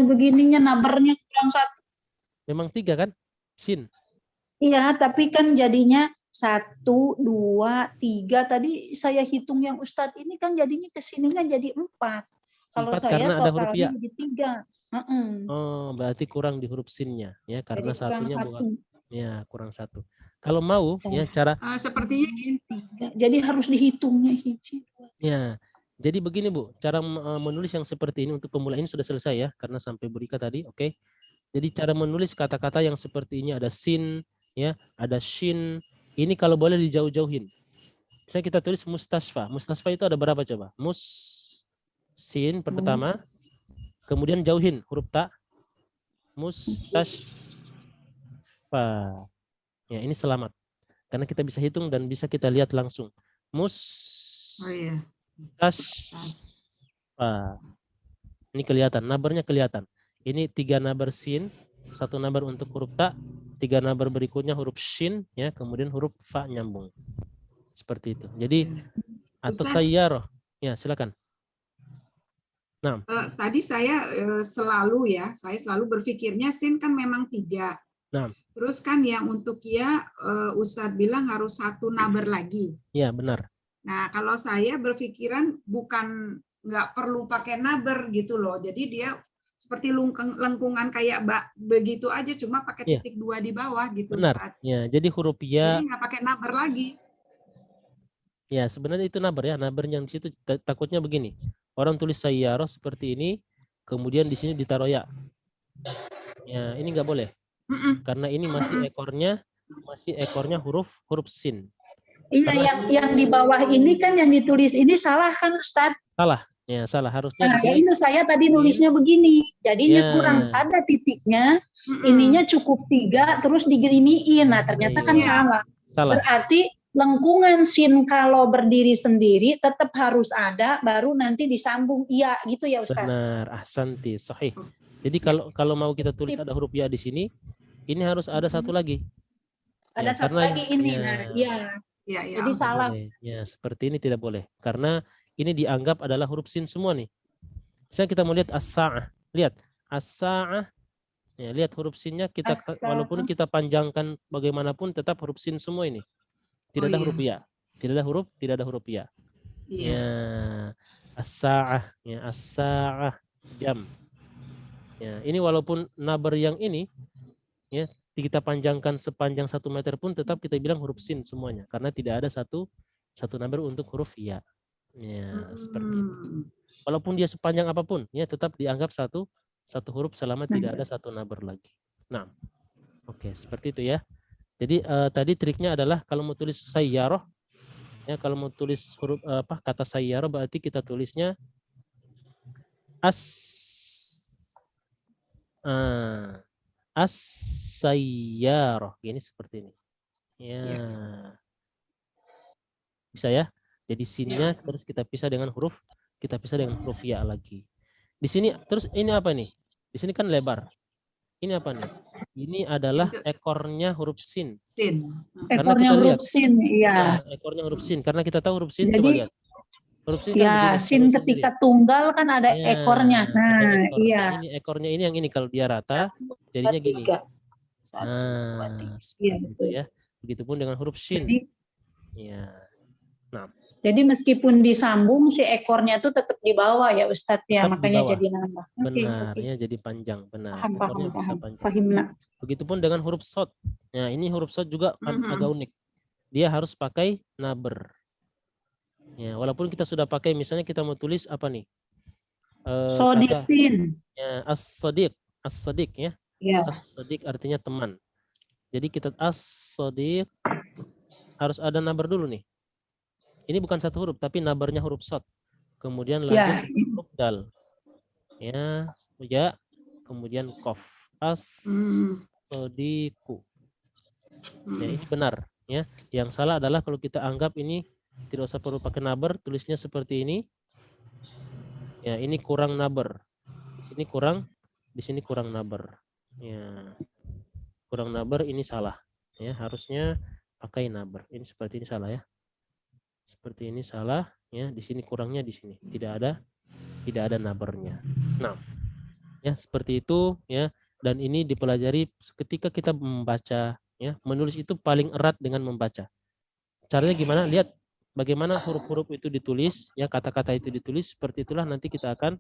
begininya nabarnya kurang 1. Memang 3 kan? Sin. Iya, tapi kan jadinya 1, 2, 3. Tadi saya hitung yang Ustadz ini kan jadinya kesininya jadi 4. Kalau 4 saya ada huruf ya. Jadi 3. Oh, berarti kurang di huruf sinnya ya, karena satunya bukan. Ya, kurang 1. Kalau mau ya cara sepertinya gini. Jadi harus dihitungnya hiji. Ya. Jadi begini Bu, cara menulis yang seperti ini untuk pemula ini sudah selesai ya, karena sampai Bu Rika tadi, oke. Jadi cara menulis kata-kata yang seperti ini ada sin ya, ada shin. Ini kalau boleh dijauh-jauhin. Misalnya kita tulis mustasfa. Mustasfa itu ada berapa coba? Sin pertama. Kemudian jauhin huruf ta. Mustasfa. Ya, ini selamat. Karena kita bisa hitung dan bisa kita lihat langsung. Mustasfa. Ini kelihatan, nabarnya kelihatan. Ini 3 nabar sin, 1 nabar untuk huruf ta, 3 nabar berikutnya huruf shin, ya, kemudian huruf fa nyambung. Seperti itu. Jadi atau sayyarah. Ya, silakan. Nah, tadi saya selalu berpikirnya sin kan memang 3. Nah. Terus kan yang untuk ya Ustadz bilang harus 1 nabar lagi. Ya, benar. Nah, kalau saya berpikiran bukan nggak perlu pakai nabar gitu loh. Jadi dia seperti lengkungan kayak begitu aja, cuma pakai Iya. titik 2 di bawah gitu. Benar. Ustaz. Ya, jadi huruf ya. Jadi nggak pakai nabar lagi. Ya, sebenarnya itu nabar ya. Nabar yang di situ takutnya begini. Orang tulis sayyarah seperti ini, kemudian di sini ditaruh ya. Ya, ini nggak boleh. Karena ini masih ekornya huruf sin. Iya, yang di bawah ini kan yang ditulis ini salah kan Ustaz? Salah. Ya, salah. Harusnya Nah, ya ditulis itu saya tadi nulisnya begini. Jadinya Ya. kurang ada titiknya. Ininya cukup 3 terus diginiin. Nah, ternyata kan Iya. salah. salah. Berarti lengkungan sin kalau berdiri sendiri tetap harus ada, baru nanti disambung iya gitu ya Ustaz. Benar, ahsanti, sahih. Jadi kalau mau kita tulis ada huruf ya di sini, ini harus ada satu lagi. Ada Ya, satu karena- lagi ini. ya. Nah, iya. Ya, ya. Jadi Tidak salah. boleh. Ya, seperti ini tidak boleh. Karena ini dianggap adalah huruf sin semua nih. Misalnya kita mau lihat as-sa'ah. Lihat, as-sa'ah. Ya, lihat huruf sinnya kita As-sa'ah. walaupun kita panjangkan bagaimanapun tetap huruf sin semua ini. Tidak Oh, ada iya. huruf ya. Tidak ada huruf ya. Iya. Ya, as-sa'ah, ya, as-sa'ah, jam. Ya, ini walaupun nabar yang ini ya kita panjangkan sepanjang 1 meter pun tetap kita bilang huruf sin semuanya karena tidak ada satu nabar untuk huruf ya. Ya, seperti itu. Walaupun dia sepanjang apapun ya tetap dianggap satu huruf selama tidak ada satu nabar lagi. Nah. Oke, seperti itu ya. Jadi tadi triknya adalah kalau mau tulis sayyarah ya kalau mau tulis huruf kata sayyarah berarti kita tulisnya as-sayyarah gini seperti ini. Ya. Bisa ya? Jadi sinnya terus kita pisah dengan huruf ya lagi. Di sini terus ini apa nih? Di sini kan lebar. Ini apa nih? Ini adalah ekornya huruf sin. Sin. Karena Ekornya kita huruf lihat. sin, iya. Ya, ekornya huruf sin. Karena kita tahu huruf sin, Jadi, coba lihat. Huruf sin kan Ya, begini, sin sendiri. ketika tunggal kan ada Ya, ekornya. ada Nah, ekor. iya. Ini ekornya ini yang ini kalau dia rata jadinya gini. 3. Nah, Iya, seperti itu ya. Begitupun dengan huruf shin. Jadi, Ya. Nah, jadi meskipun disambung si ekornya tuh tetap di bawah ya Ustadz ya, tetap di makanya bawah. jadi nambah. Oke, Benar, oke. ya jadi panjang, benar. Paham, Ekornya bisa paham. panjang. Fahimna. Begitupun dengan huruf sod. Nah, ini huruf sod juga agak unik. Dia harus pakai naber. Ya, walaupun kita sudah pakai, misalnya kita mau tulis apa nih? Sodiqin. Ya, as-sadiq ya. Ya. As-sadiq artinya teman. Jadi kita as-sadiq harus ada naber dulu nih. Ini bukan satu huruf, tapi nabarnya huruf sod. Kemudian lanjut huruf dal. Ya, kemudian kof. As-sodiku. Ya, ini benar. Ya, yang salah adalah kalau kita anggap ini tidak usah perlu pakai nabar, tulisnya seperti ini. Ya, ini kurang nabar. Di sini kurang nabar. Ya, kurang nabar ini salah. Ya, harusnya pakai nabar. Ini seperti ini salah ya. Seperti ini salah ya, di sini kurangnya di sini. Tidak ada nabarnya. Nah, ya seperti itu ya. Dan ini dipelajari ketika kita membaca ya. Menulis itu paling erat dengan membaca. Caranya gimana? Lihat bagaimana huruf-huruf itu ditulis ya, kata-kata itu ditulis, seperti itulah nanti kita akan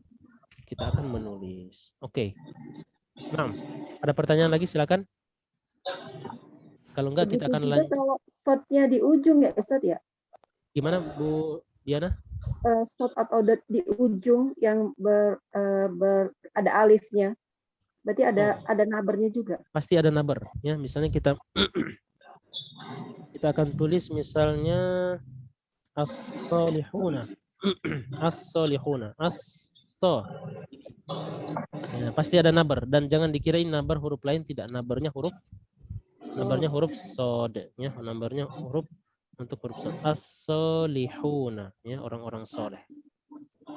menulis. Oke. Nah, ada pertanyaan lagi silakan. Kalau enggak kita akan lanjut. Kalau shotnya di ujung ya Ustadz ya? Gimana Bu Diana? Shot atau di ujung yang ada alifnya. Berarti ada nabernya juga. Pasti ada nabar ya. Misalnya kita akan tulis misalnya as-solihuna. As-solihuna. As-so. Ya, pasti ada nabar dan jangan dikirain nabar huruf lain, tidak. Nabarnya huruf sod ya. Nabarnya huruf untuk huruf sod. As-solihuna ya, orang-orang soleh.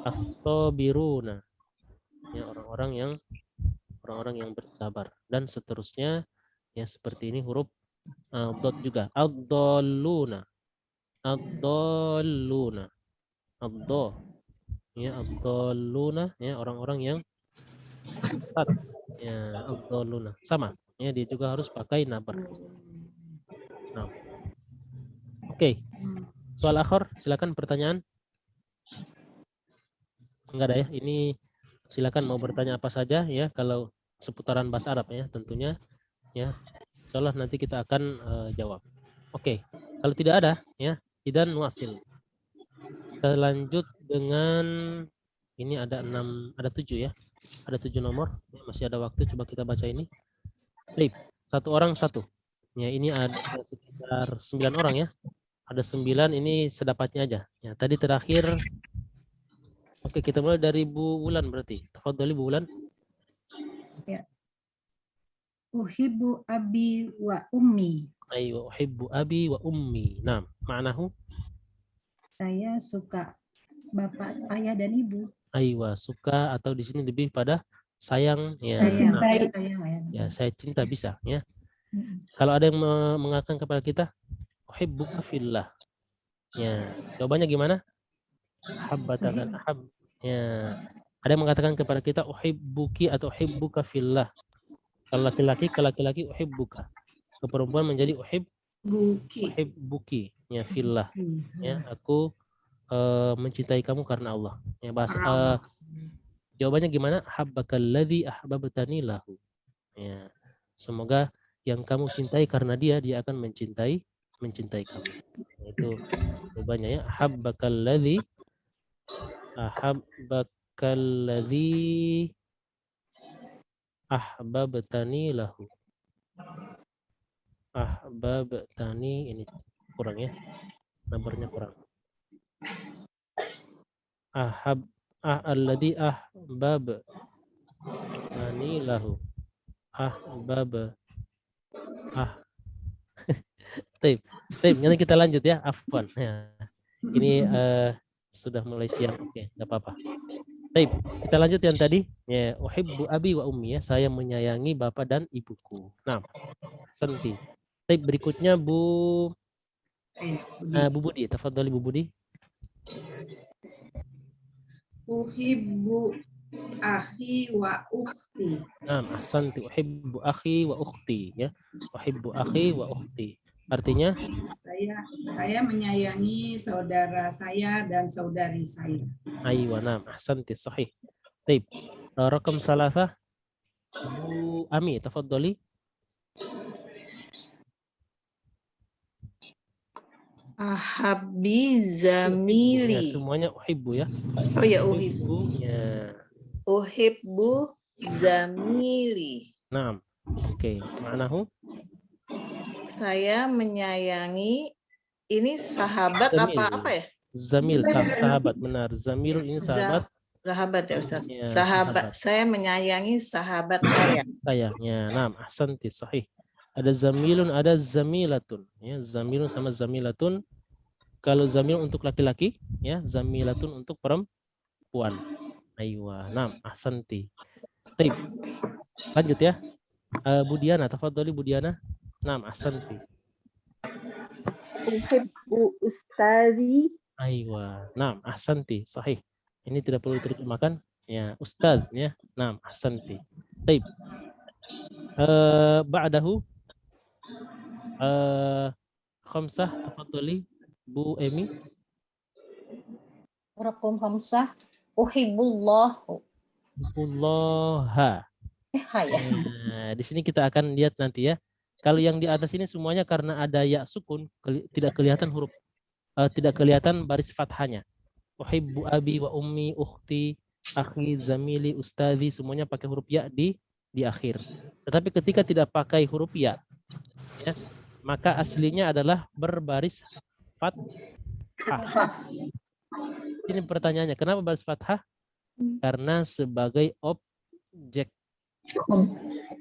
As-sobiruna ya, orang-orang yang bersabar, dan seterusnya ya, seperti ini huruf dot juga. Ad-dalluna. Ad-dalluna. Ad-do ya, ad-dalluna ya, orang-orang yang sesat ya, ad-dalluna. Sama ya, dia juga harus pakai nabar. Nah. Oke. Soal akhir, silakan pertanyaan. Enggak ada ya. Ini silakan mau bertanya apa saja ya kalau seputaran bahasa Arab ya tentunya ya. Insyaallah nanti kita akan jawab. Oke. Kalau tidak ada ya, idan wasil. Kita lanjut dengan ini ada 7 ya. Ada 7 nomor. Masih ada waktu, coba kita baca ini. Baik, 1 orang 1. Ya, ini ada sekitar 9 orang ya. Ada 9, ini sedapatnya aja. Ya, tadi terakhir. Oke, kita mulai dari Bu Wulan berarti. Tafadhali Bu Wulan. Ya. Uhibbu abi wa ummi. Ayo, uhibbu abi wa ummi. Nah, ma'nahu? Saya suka bapak, ayah dan ibu. Aywa, suka atau di sini lebih pada sayang ya. Sayang, Ya, saya cinta bisa ya. Kalau ada yang mengatakan kepada kita uhibbuka fillah. Ya, jawabannya gimana? Habbatakan ahab. Ya. Ada yang mengatakan kepada kita uhibbuki atau uhibbuka fillah. Kalau laki-laki ke laki-laki uhibbuka. Ke perempuan menjadi uhibbuki ya fillah. Ya, aku mencintai kamu karena Allah. Ya, bahasa jawabannya gimana? Habbakalladzi ahbabtani lahu. Ya. Semoga yang kamu cintai karena dia akan mencintai kamu. Itu jawabannya ya. Habbakalladzi ahbabtani lahu. Ahbabtani ini kurang ya. Nomornya kurang. Alladzi ahbabtani lahu. Nanti kita lanjut ya, afwan. Ya. Ini sudah mulai siang. Oke, enggak apa-apa. Taib, kita lanjut yang tadi. Ya, uhibbu abi wa ummi ya, saya menyayangi bapak dan ibuku. Nah, Santi. Taib, berikutnya Bu Budi, tafadhali Bu Budi. Uhibbu akhi wa ukhti. Nah, ahsanti, uhibbu akhi wa ukhti ya. Uhibbu akhi wa ukhti. Artinya saya menyayangi saudara saya dan saudari saya. Aywa, nam, ahsanti, sahih. Taib. Rakam salasah Bu Ami, tafadhali. Ahabbi zamili. Ya, semuanya uhibbu ya. Oh ya, uhibbu. Ya. Uhibbu zamili. Naam. Oke, ma'nahu? Saya menyayangi ini sahabat Zamil. apa ya? Zamil, sahabat, benar. Zamil ini sahabat. Sahabat ya Ustaz. Ya, sahabat. Saya menyayangi sahabat saya. Sayangnya. Naam, ahsanti, sahih. Ada zamilun, ada zamilatun. Ya, zamilun sama zamilatun. Kalau zamil untuk laki-laki, ya, zamilatun untuk perempuan. Aywa, naam, ahsanti. Baik. Lanjut ya. Budiana, tafadhali Budiana. Naam, ahsanti. Uhibbu ustazi. Aywa, naam, ahsanti, sahih. Ini tidak perlu diterjemahkan. Ya, ustaz, ya. Naam, ahsanti. Baik. Ba'dahu khamsah, tafadhali Bu Emi. Raqam khamsah, uhibbullah. Uhibbullah. Ya. Nah, di sini kita akan lihat nanti ya. Kalau yang di atas ini semuanya karena ada ya sukun, tidak kelihatan huruf, tidak kelihatan baris fathahnya. Uhibbu abi wa ummi, ukhti, akhi, zamili, ustazi, semuanya pakai huruf ya di akhir. Tetapi ketika tidak pakai huruf ya, maka aslinya adalah berbaris fathah. Ini pertanyaannya, kenapa baris fathah? Karena sebagai objek.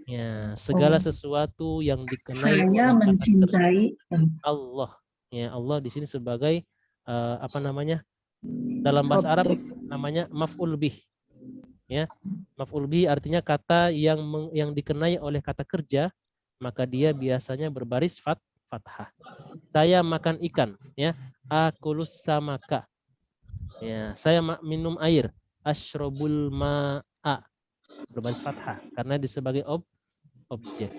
Ya, segala sesuatu yang dikenai Saya mencintai Allah. Ya, Allah di sini sebagai apa namanya? Dalam bahasa Arab namanya maf'ul bih. Ya, maf'ul bih artinya kata yang dikenai oleh kata kerja, maka dia biasanya berbaris fathah. Saya makan ikan, ya. Akulus samaka. Ya, saya minum air. Ashrabul ma'a. Berbaris fathah karena sebagai objek.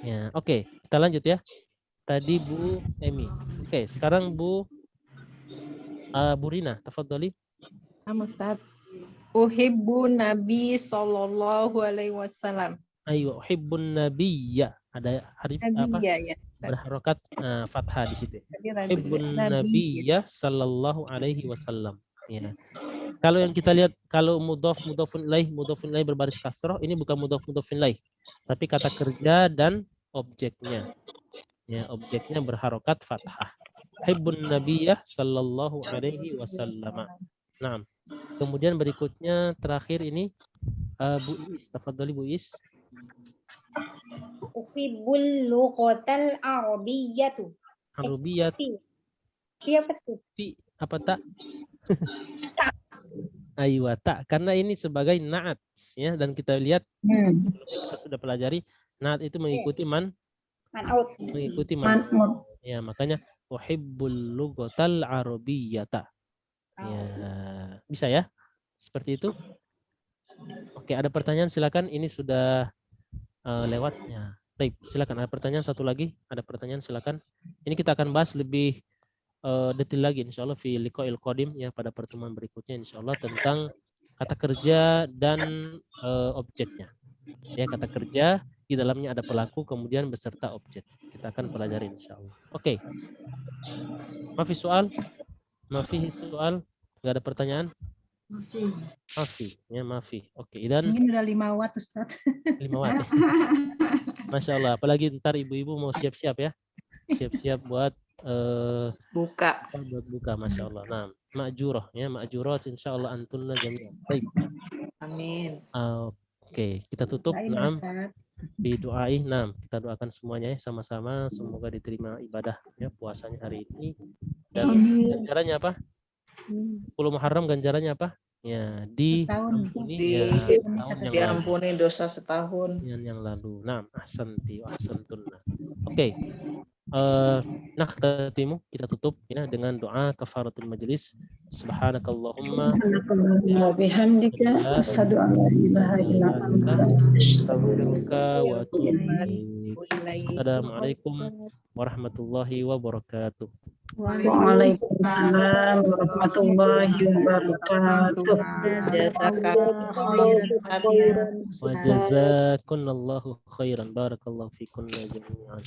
Ya, oke, kita lanjut ya. Tadi Bu Emi. Oke, sekarang Bu Rina, tafadhali. Ustaz. Uhibbu Nabi Sallallahu Alaihi Wasallam. Ayo, uhibbun nabiyya. Ada harif apa? Nabiya ya. Berharokat fathah di situ. Tadi lagu Uhibbun Nabi. nabiyya sallallahu alaihi wasallam. Ya. Kalau yang kita lihat, kalau mudhafun ilaih berbaris kasroh, ini bukan mudhafun ilaih, tapi kata kerja dan objeknya. Ya, objeknya berharokat fathah. Uhibbun nabiyya sallallahu alaihi wasallam. Nah, kemudian berikutnya terakhir ini Bu Is, tafadhali Bu Is. Uhibbul lughatal arabiyyatu. Arabiyat. Iya betul. Apa tak? Aywa tak, karena ini sebagai naat ya, dan kita lihat kita sudah pelajari naat itu mengikuti Man'ut. mengikuti ya, makanya uhibbul lughatal arabiyyata. Ya, bisa ya? Seperti itu. Oke, ada pertanyaan silakan, ini sudah lewatnya. Baik, silakan, ada pertanyaan satu lagi, ada pertanyaan silakan. Ini kita akan bahas lebih detail lagi insyaallah fi liqa'il qadim ya, pada pertemuan berikutnya insyaallah, tentang kata kerja dan objeknya. Ya, kata kerja di dalamnya ada pelaku kemudian beserta objek. Kita akan pelajari insyaallah. Oke. Mafi soal? Enggak ada pertanyaan? Mafi, ya Mafi. Oke, dan Ini udah 5 watt Ustaz. 5 watt. Masya Allah, apalagi ntar ibu-ibu mau siap-siap ya. Siap-siap buat buka, Masya Allah. Nah, ma'jurah ya, ma'jurah insyaallah antunna jami'an. Baik. Amin. Oke, kita tutup. Naam. Di doai, nah kita doakan semuanya ya sama-sama, semoga diterima ibadah ya puasanya hari ini. Dan ganjarannya apa? 10 Muharram ganjarannya apa? Ya, diampuni dosa setahun yang lalu. Nah, ahsanti wa ahsantunna. Oke. Nah, kita tutup ya dengan doa kafaratul majlis. Subhanakallahumma wa bihamdika asyhadu an la ilaha illa anta astaghfiruka wa atubu ilaik. Assalamualaikum warahmatullahi wabarakatuh. Waalaikumsalam warahmatullahi wabarakatuh. Wa jazakumullahu khairan. Barakallahu fikum jami'an.